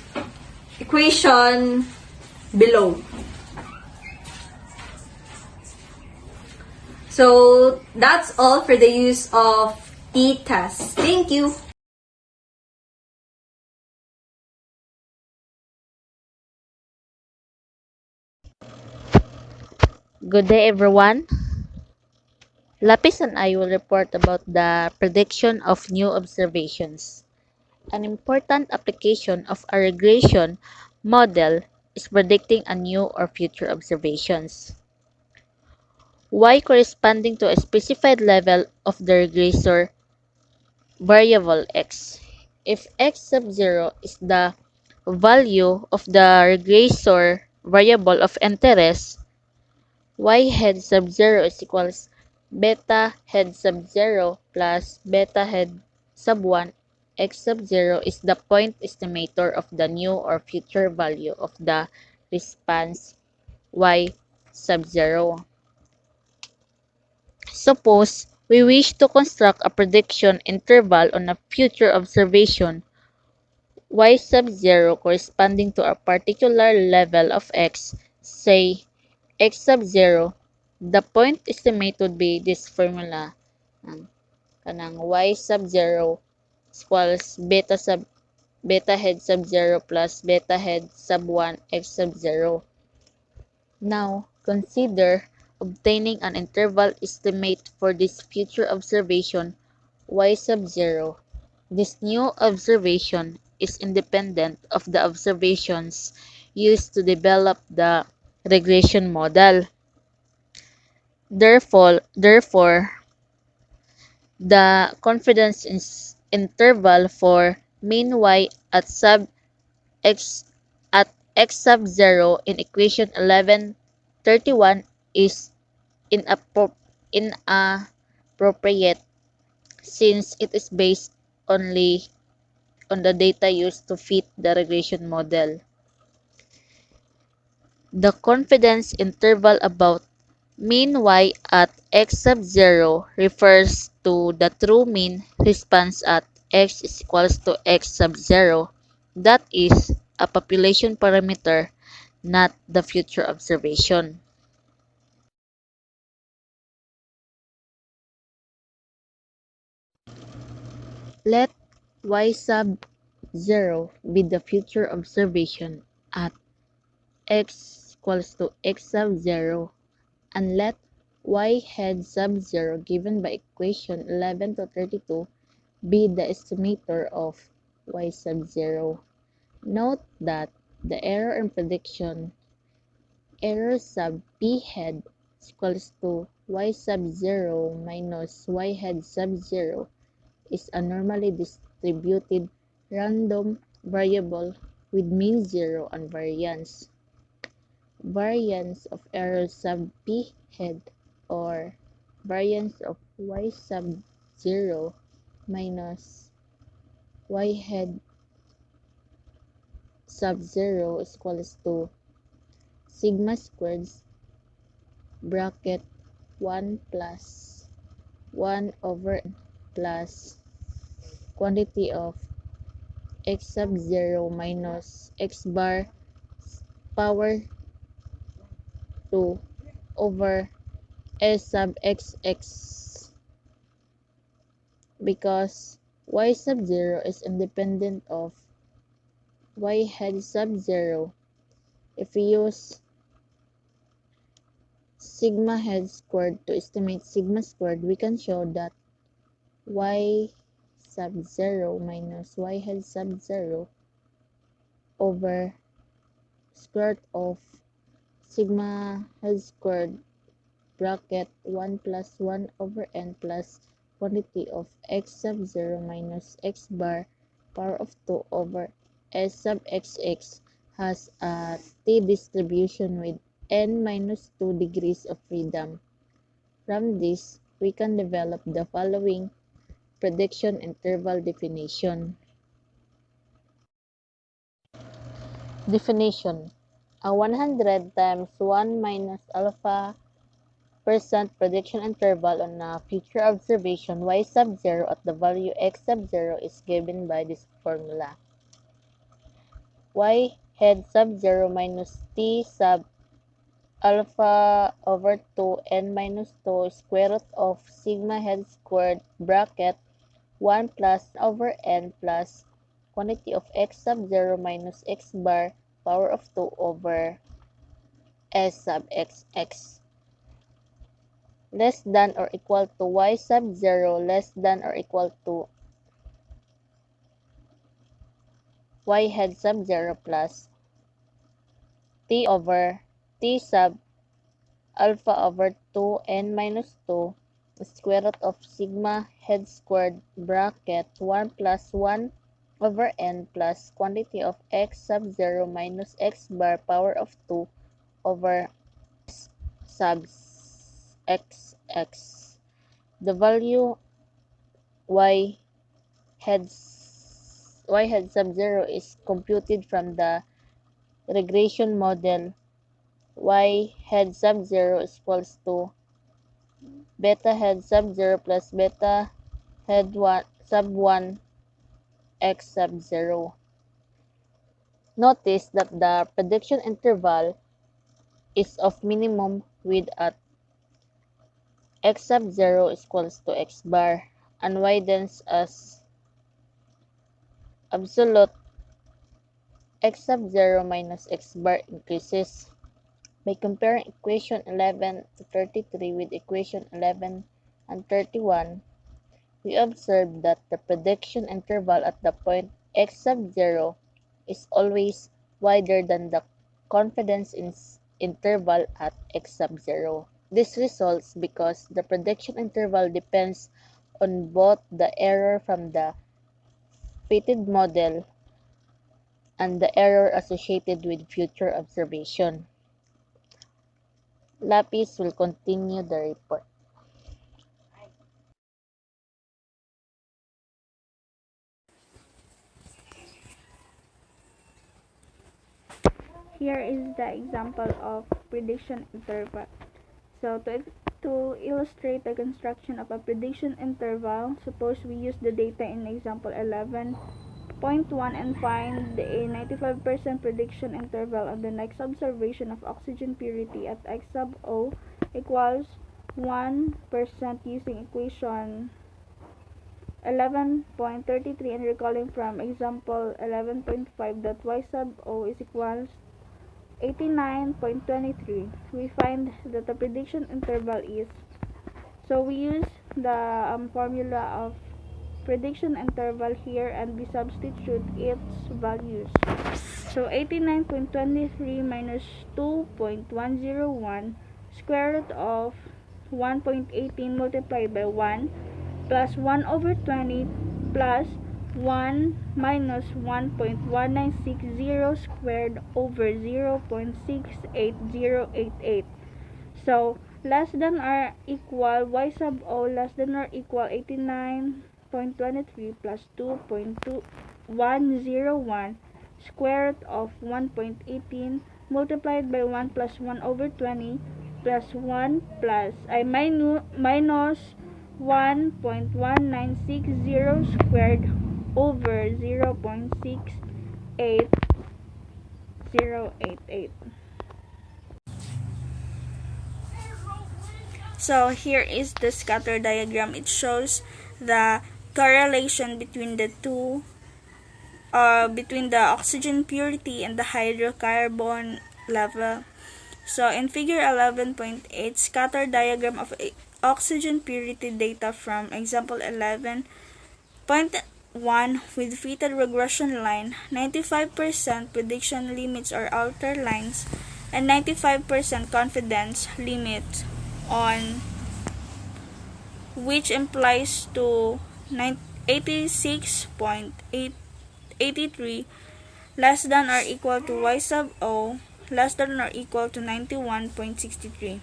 equation below. So that's all for the use of t-test. Thank you. Good day, everyone. Lapis and I will report about the prediction of new observations. An important application of a regression model is predicting a new or future observations. Y corresponding to a specified level of the regressor variable x. If x sub 0 is the value of the regressor variable of interest, y head sub 0 is equals beta head sub 0 plus beta head sub 1 x sub 0 is the point estimator of the new or future value of the response y sub 0. Suppose we wish to construct a prediction interval on a future observation y sub 0 corresponding to a particular level of x, say x sub 0. The point estimate would be this formula. Kanang y sub 0 equals beta head sub 0 plus beta head sub 1 x sub 0. Now, consider obtaining an interval estimate for this future observation y sub 0. This new observation is independent of the observations used to develop the regression model. Therefore, the confidence interval for mean y at sub x at x sub 0 in equation 1131 is inappropriate since it is based only on the data used to fit the regression model. The confidence interval about mean y at x sub 0 refers to the true mean response at x is equals to x sub 0. That is a population parameter, not the future observation. Let y sub 0 be the future observation at x equals to x sub 0 and let y head sub 0 given by equation 11 to 32 be the estimator of y sub 0. Note that the error in prediction error sub p head equals to y sub 0 minus y head sub 0 is a normally distributed random variable with mean 0 and variance. Variance of error sub p head or variance of y sub 0 minus y head sub 0 is equals to sigma squared bracket 1 plus 1 over n plus quantity of x sub 0 minus x bar power 2 over s sub xx because y sub 0 is independent of y head sub 0. If we use sigma head squared to estimate sigma squared, we can show that y sub 0 minus y head sub 0 over square root of sigma head squared bracket 1 plus 1 over n plus quantity of x sub 0 minus x bar power of 2 over s sub xx has a t-distribution with n minus 2 degrees of freedom. From this, we can develop the following prediction interval definition. Definition: a 100 times 1 minus alpha percent prediction interval on a future observation y sub 0 at the value x sub 0 is given by this formula. Y head sub 0 minus t sub alpha over 2 n minus 2 square root of sigma head squared bracket 1 plus over n plus quantity of x sub 0 minus x bar power of 2 over s sub xx less than or equal to y sub 0 less than or equal to y head sub 0 plus t over t sub alpha over 2 n minus 2 square root of sigma head squared bracket 1 plus 1 over n plus quantity of x sub 0 minus x bar power of 2 over sub xx. The value y head sub 0 is computed from the regression model. Y head sub 0 is equals to beta head sub 0 plus beta head 1 sub 1 x sub 0. Notice that the prediction interval is of minimum width at x sub 0 is equals to x bar and widens as absolute x sub 0 minus x bar increases. By comparing equation 11 to 33 with equation 11 and 31, we observe that the prediction interval at the point x sub 0 is always wider than the confidence interval at x sub 0. This results because the prediction interval depends on both the error from the fitted model and the error associated with future observation. Lapis will continue the report. Here is the example of prediction interval. So to illustrate the construction of a prediction interval, suppose we use the data in example 11.1 and find a 95% prediction interval on the next observation of oxygen purity at x sub O equals 1% using equation 11.33 and recalling from example 11.5 that y sub O is equals 89.23. We find that the prediction interval is, so we use the formula of prediction interval here and we substitute its values. So 89.23 minus 2.101 square root of 1.18 multiplied by 1 plus 1 over 20 plus 1 minus 1.1960 squared over 0.68088. So less than or equal y sub O less than or equal 89.23 plus 2.2101 square root of 1.18 multiplied by 1 plus 1 over 20 plus 1 plus minus 1.1960 squared over 0.68088. So here is the scatter diagram. It shows the correlation between the two, between the oxygen purity and the hydrocarbon level. So in figure 11.8, scatter diagram of oxygen purity data from example 11.1 with fitted regression line, 95% prediction limits or outer lines, and 95% confidence limit on, which implies to 86.83 less than or equal to y sub O less than or equal to 91.63.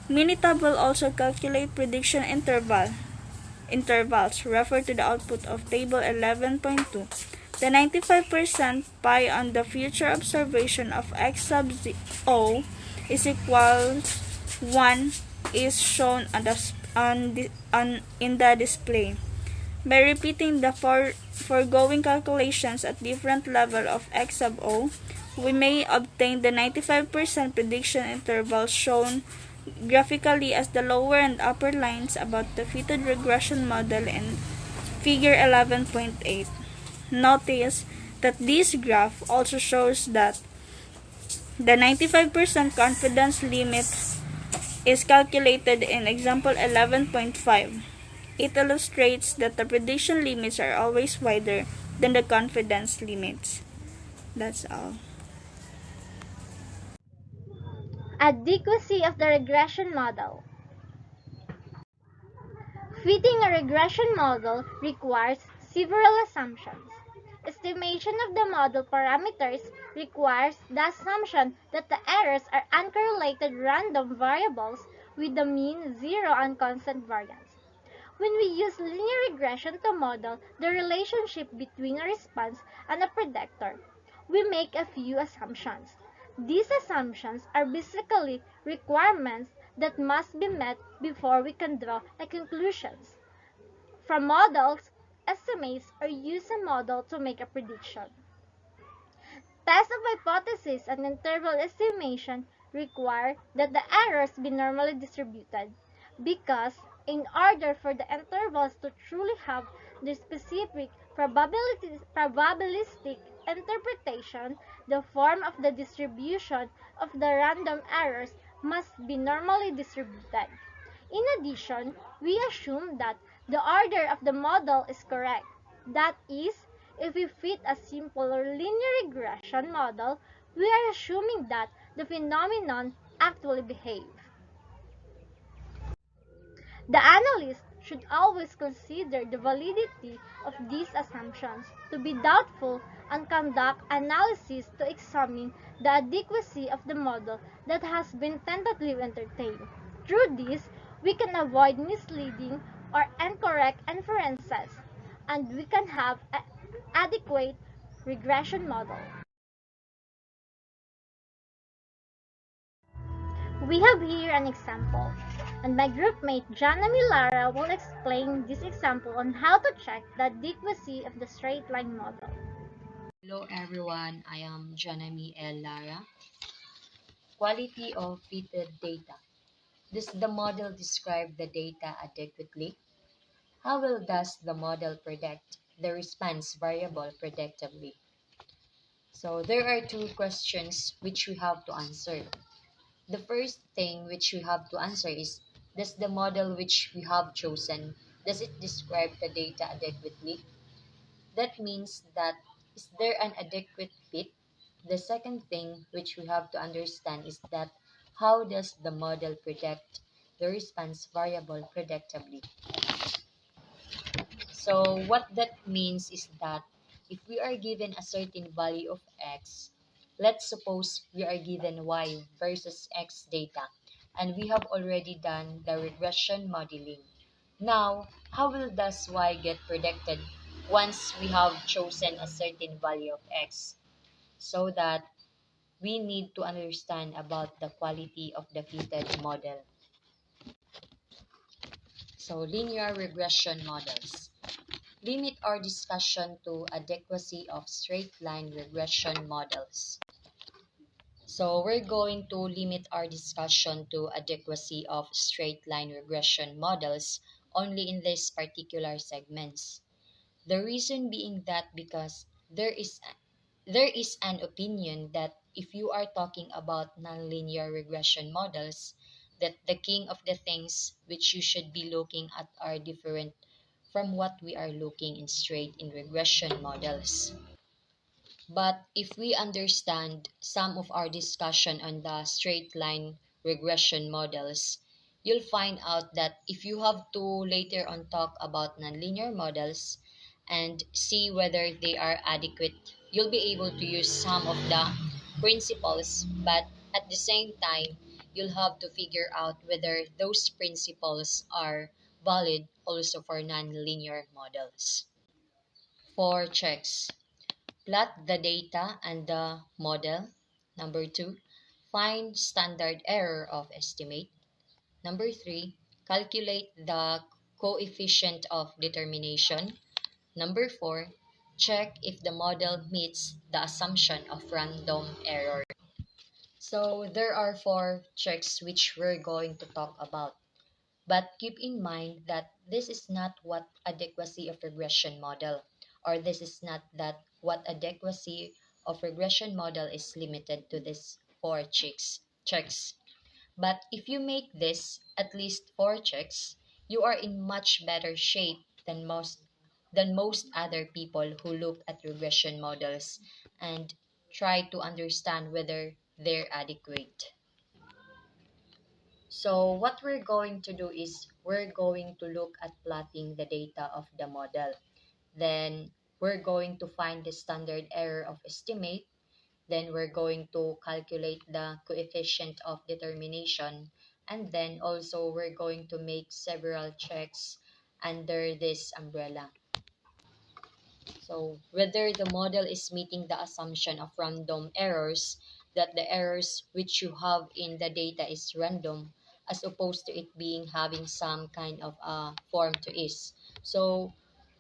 Minitab will also calculate prediction intervals. Refer to the output of table 11.2. The 95% pi on the future observation of x sub O is equals 1 is shown in the display. By repeating the foregoing calculations at different level of x sub O, we may obtain the 95% prediction interval shown graphically as the lower and upper lines about the fitted regression model in figure 11.8. Notice that this graph also shows that the 95% confidence limit is calculated in example 11.5. It illustrates that the prediction limits are always wider than the confidence limits. That's all. Adequacy of the regression model. Fitting a regression model requires several assumptions. Estimation of the model parameters requires the assumption that the errors are uncorrelated random variables with the mean, zero, and constant variance. When we use linear regression to model the relationship between a response and a predictor, we make a few assumptions. These assumptions are basically requirements that must be met before we can draw a conclusions. From models, estimates or use a model to make a prediction. Tests of hypothesis and interval estimation require that the errors be normally distributed, because in order for the intervals to truly have the specific probabilistic interpretation, the form of the distribution of the random errors must be normally distributed. In addition, we assume that the order of the model is correct. That is, if we fit a simple or linear regression model, we are assuming that the phenomenon actually behave. The analyst should always consider the validity of these assumptions to be doubtful and conduct analysis to examine the adequacy of the model that has been tentatively entertained. Through this, we can avoid misleading or incorrect inferences, and we can have an adequate regression model. We have here an example, and my groupmate Janami Lara will explain this example on how to check the adequacy of the straight line model. Hello everyone, I am Janami L. Lara. Quality of fitted data. Does the model describe the data adequately? How well does the model predict the response variable predictably? So there are two questions which we have to answer. The first thing which we have to answer is, does the model which we have chosen, does it describe the data adequately? That means that, is there an adequate fit? The second thing which we have to understand is that, how does the model predict the response variable predictably? So what that means is that if we are given a certain value of x, let's suppose we are given y versus x data, and we have already done the regression modeling. Now, how will does y get predicted once we have chosen a certain value of x? So that we need to understand about the quality of the fitted model. So linear regression models. Limit our discussion to adequacy of straight-line regression models. So we're going to limit our discussion to adequacy of straight-line regression models only in these particular segments. The reason being that because there is an opinion that if you are talking about nonlinear regression models, that the king of the things which you should be looking at are different from what we are looking in straight in regression models. But if we understand some of our discussion on the straight line regression models, you'll find out that if you have to later on talk about nonlinear models and see whether they are adequate, you'll be able to use some of the principles, but at the same time, you'll have to figure out whether those principles are valid also for nonlinear models. For checks, plot the data and the model. Number 2, find standard error of estimate. Number 3, calculate the coefficient of determination. Number 4, check if the model meets the assumption of random error. So there are 4 checks which we're going to talk about. But keep in mind that this is not what adequacy of regression model, or this is not that what adequacy of regression model is limited to this 4 checks. But if you make this at least 4 checks, you are in much better shape than most other people who look at regression models and try to understand whether they're adequate. So what we're going to do is we're going to look at plotting the data of the model. Then we're going to find the standard error of estimate. Then we're going to calculate the coefficient of determination. And then also we're going to make several checks under this umbrella. So whether the model is meeting the assumption of random errors, that the errors which you have in the data is random, as opposed to it being having some kind of a form to is. So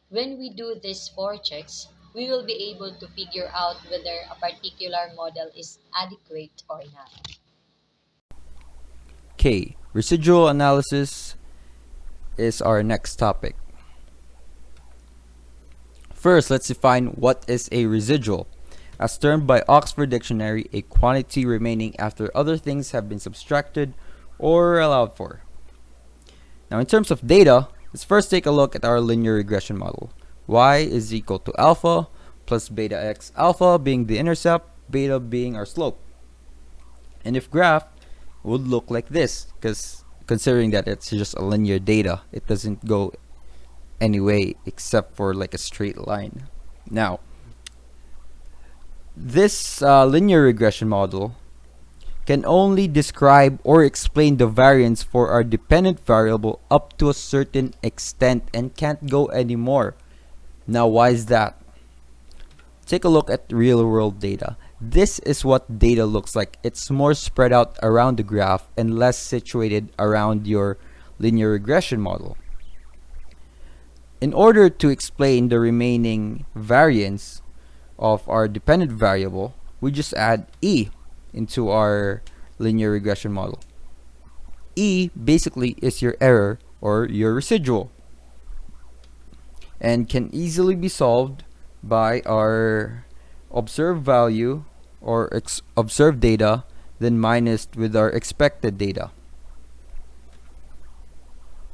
when we do these four checks, we will be able to figure out whether a particular model is adequate or not. Okay, residual analysis is our next topic. First, let's define what is a residual. As termed by Oxford Dictionary, a quantity remaining after other things have been subtracted or allowed for. Now, in terms of data, let's first take a look at our linear regression model. Y is equal to alpha plus beta x, alpha being the intercept, beta being our slope. And if graph would look like this, because considering that it's just a linear data, it doesn't go any way except for like a straight line. Now, this linear regression model can only describe or explain the variance for our dependent variable up to a certain extent and can't go anymore. Now, why is that? Take a look at real world data. This is what data looks like. It's more spread out around the graph and less situated around your linear regression model. In order to explain the remaining variance of our dependent variable, we just add E into our linear regression model. E basically is your error or your residual and can easily be solved by our observed value or observed data then minused with our expected data.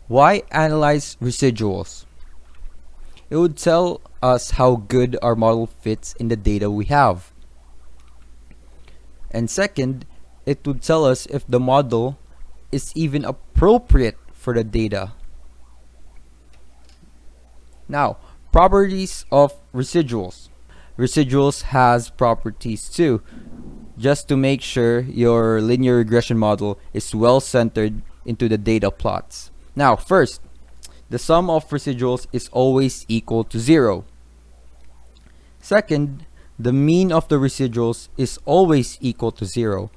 Why analyze residuals? It would tell us how good our model fits in the data we have. And second, it would tell us if the model is even appropriate for the data. Now, properties of residuals. Residuals has properties too, just to make sure your linear regression model is well centered into the data plots. Now, first, the sum of residuals is always equal to 0. Second, the mean of the residuals is always equal to 0,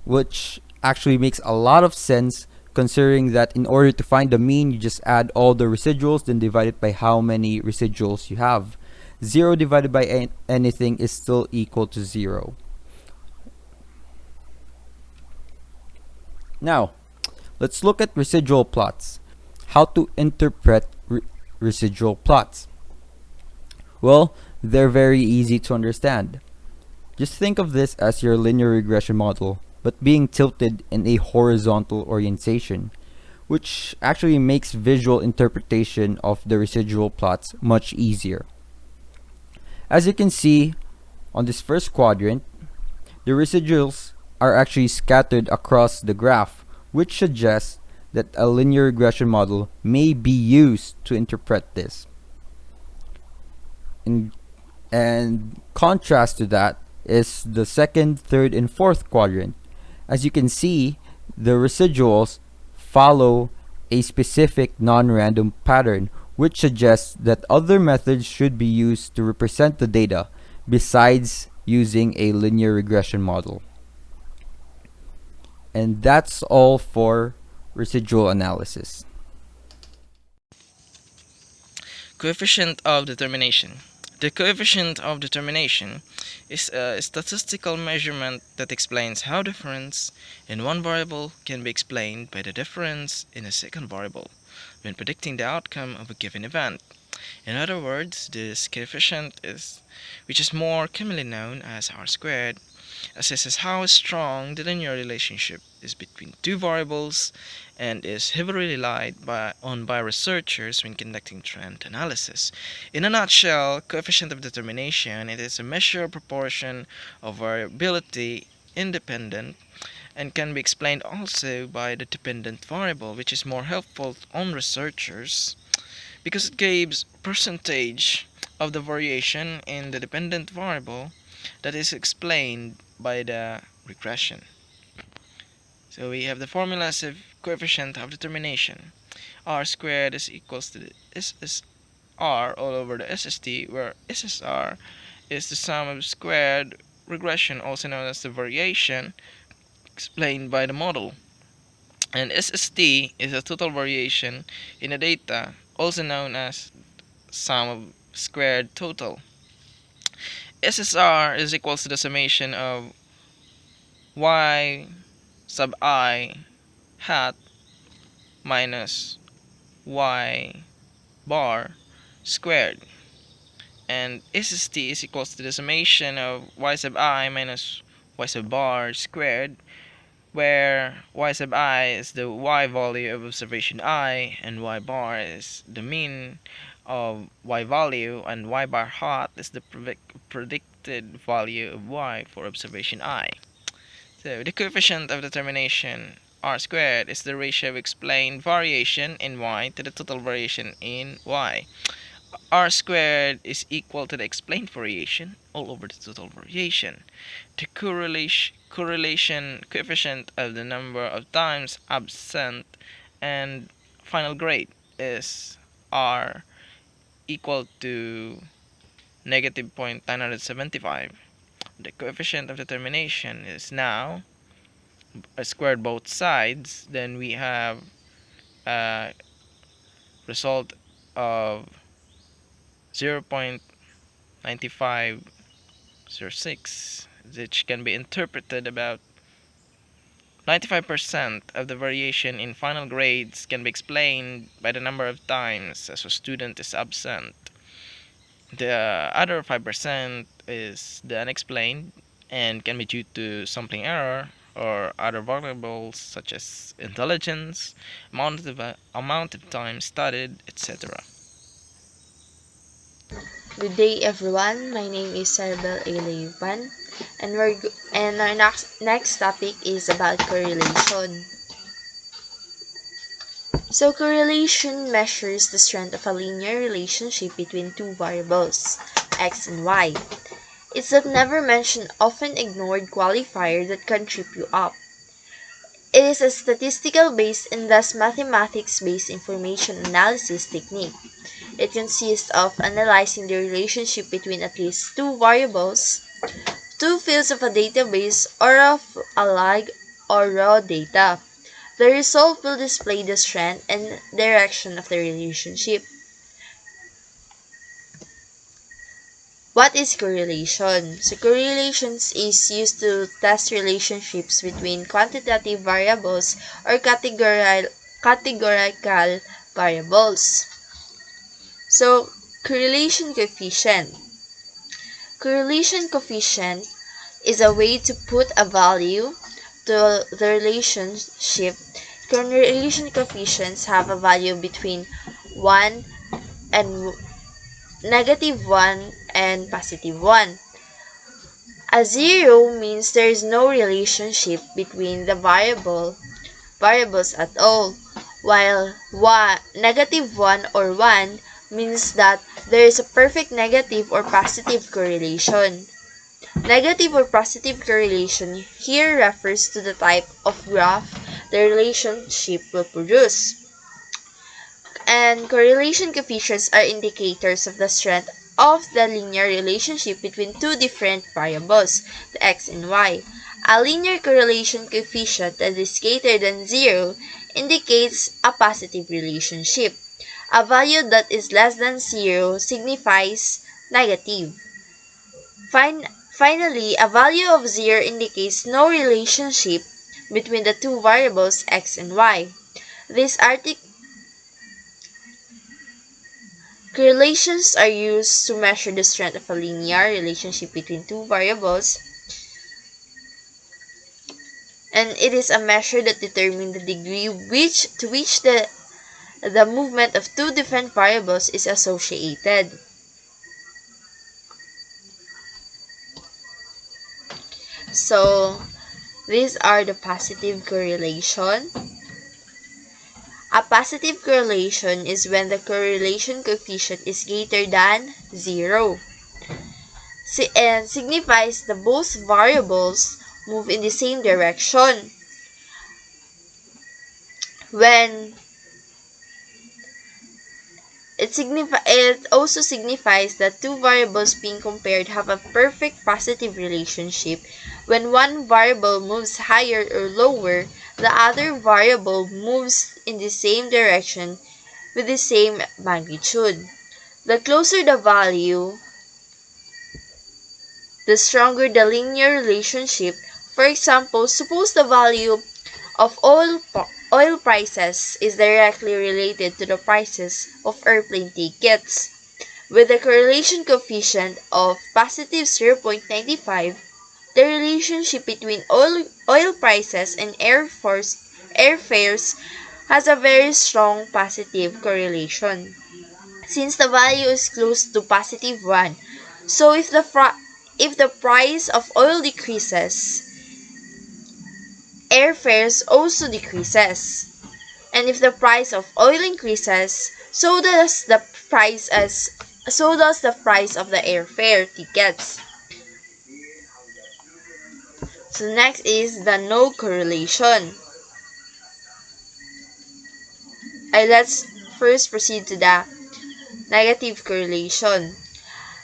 which actually makes a lot of sense considering that in order to find the mean, you just add all the residuals, then divide it by how many residuals you have. 0 divided by anything is still equal to 0. Now, let's look at residual plots. How to interpret residual plots? Well, they're very easy to understand. Just think of this as your linear regression model, but being tilted in a horizontal orientation, which actually makes visual interpretation of the residual plots much easier. As you can see on this first quadrant, the residuals are actually scattered across the graph, which suggests that a linear regression model may be used to interpret this. And contrast to that is the second, third, and fourth quadrant. As you can see, the residuals follow a specific non-random pattern, which suggests that other methods should be used to represent the data besides using a linear regression model. And that's all for residual analysis. Coefficient of determination. The coefficient of determination is a statistical measurement that explains how difference in one variable can be explained by the difference in a second variable when predicting the outcome of a given event. In other words, this coefficient which is more commonly known as R squared, assesses how strong the linear relationship is between two variables and is heavily relied on by researchers when conducting trend analysis. In a nutshell, coefficient of determination, it is a measure of proportion of variability independent and can be explained also by the dependent variable, which is more helpful on researchers because it gives percentage of the variation in the dependent variable that is explained by the regression. So we have the formulas of coefficient of determination. R squared is equals to the SSR all over the SST, where SSR is the sum of squared regression, also known as the variation, explained by the model. And SST is the total variation in the data, also known as sum of squared total. SSR is equals to the summation of y sub I hat minus y bar squared. And SST is equals to the summation of y sub I minus y sub bar squared, where y sub I is the y value of observation I, and y bar is the mean of y value, and y bar hat is the predicted value of y for observation I. So the coefficient of determination r squared is the ratio of explained variation in y to the total variation in y. R squared is equal to the explained variation all over the total variation. The correlation coefficient of the number of times absent and final grade is R equal to negative 0.975. The coefficient of determination is now squared both sides, then we have a result of 0.9506, which can be interpreted about 95% of the variation in final grades can be explained by the number of times as a student is absent. The other 5% is the unexplained and can be due to sampling error or other variables such as intelligence, amount of time studied, etc. Good day, everyone. My name is Cerebel Alayupan, and our next topic is about correlation. So correlation measures the strength of a linear relationship between two variables, x and y. It's that never mentioned, often ignored qualifier that can trip you up. It is a statistical based and thus mathematics based information analysis technique. It consists of analyzing the relationship between at least two variables, two fields of a database, or of a log or raw data. The result will display the strength and direction of the relationship. What is correlation? So correlations is used to test relationships between quantitative variables or categorical variables. So correlation coefficient. Correlation coefficient is a way to put a value to the relationship. Correlation coefficients have a value between 1 and -1 and +1. A 0 means there is no relationship between the variables at all, while -1 or 1 means that there is a perfect negative or positive correlation. Negative or positive correlation here refers to the type of graph the relationship will produce. And correlation coefficients are indicators of the strength of the linear relationship between two different variables, the x and y. A linear correlation coefficient that is greater than 0 indicates a positive relationship. A value that is less than 0 signifies negative. Finally, a value of 0 indicates no relationship between the two variables x and y. These correlations are used to measure the strength of a linear relationship between two variables, and it is a measure that determines the degree to which the movement of two different variables is associated. So, these are the positive correlation. A positive correlation is when the correlation coefficient is greater than 0. and signifies that both variables move in the same direction. When it also signifies that two variables being compared have a perfect positive relationship. When one variable moves higher or lower, the other variable moves in the same direction with the same magnitude. The closer the value, the stronger the linear relationship. For example, suppose the value of oil prices is directly related to the prices of airplane tickets. With a correlation coefficient of positive 0.95, the relationship between oil prices and airfares has a very strong positive correlation, since the value is close to positive 1. So if the price of oil decreases, airfares also decreases. And if the price of oil increases, so does the price of the airfare tickets. So next is the no correlation. Let's first proceed to the negative correlation.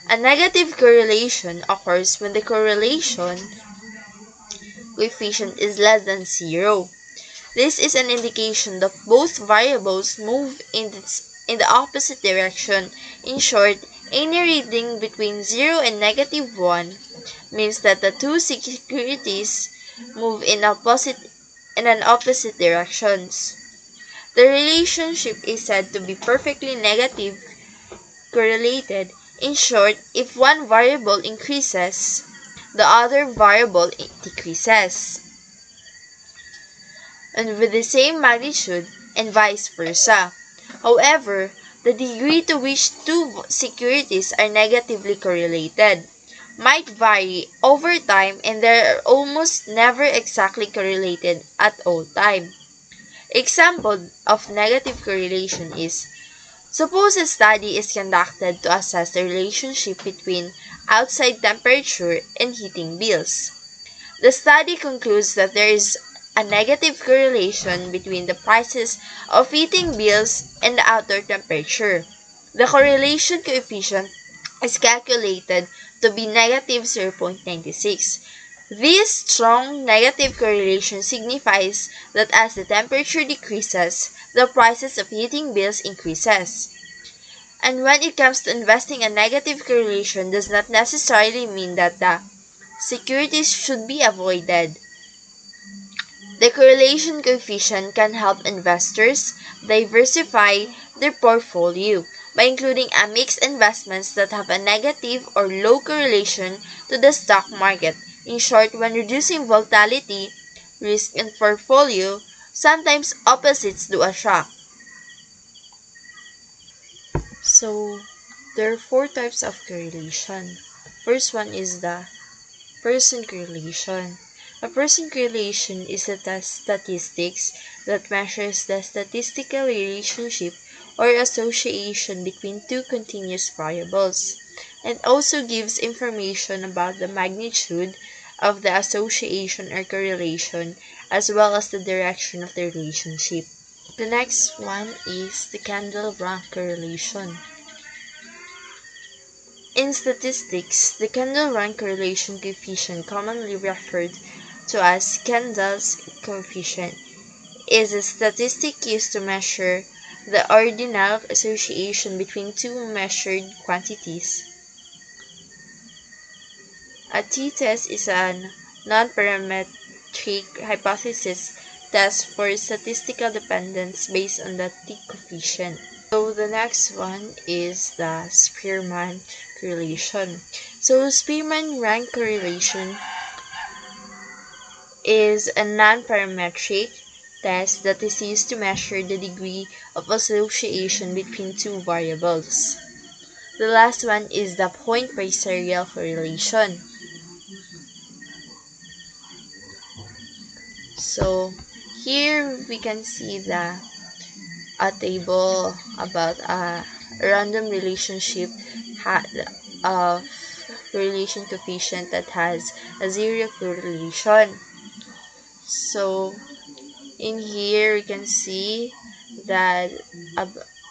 A negative correlation occurs when the correlation coefficient is less than 0. This is an indication that both variables move in the opposite direction. In short, any reading between 0 and negative 1 means that the two securities move in an opposite directions. The relationship is said to be perfectly negative correlated. In short, if one variable increases, the other variable decreases, and with the same magnitude, and vice versa. However, the degree to which two securities are negatively correlated might vary over time, and they are almost never exactly correlated at all time. Example of negative correlation is: suppose a study is conducted to assess the relationship between outside temperature and heating bills. The study concludes that there is a negative correlation between the prices of heating bills and the outdoor temperature. The correlation coefficient is calculated to be negative 0.96. This strong negative correlation signifies that as the temperature decreases, the prices of heating bills increases. And when it comes to investing, a negative correlation does not necessarily mean that the securities should be avoided. The correlation coefficient can help investors diversify their portfolio by including a mixed investments that have a negative or low correlation to the stock market. In short, when reducing volatility, risk in portfolio, sometimes opposites do attract. So, there are four types of correlation. First one is the person correlation. A person correlation is a statistics that measures the statistical relationship or association between two continuous variables, and also gives information about the magnitude of the association or correlation as well as the direction of the relationship. The next one is the candle rank correlation. In statistics, the candle rank correlation coefficient, commonly referred to as Kendall's coefficient, is a statistic used to measure the ordinal association between two measured quantities. A t-test is a non-parametric hypothesis test for statistical dependence based on the t-coefficient. So the next one is the Spearman correlation. So Spearman rank correlation is a non-parametric test that is used to measure the degree of association between two variables. The last one is the point by serial correlation. So here we can see a table about a random relationship of correlation coefficient that has a zero correlation. So in here we can see that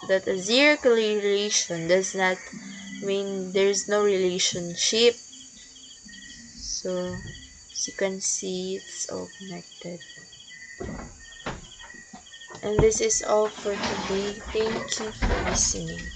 that a zero correlation does not mean there's no relationship. So as you can see, it's all connected. And this is all for today. Thank you for listening.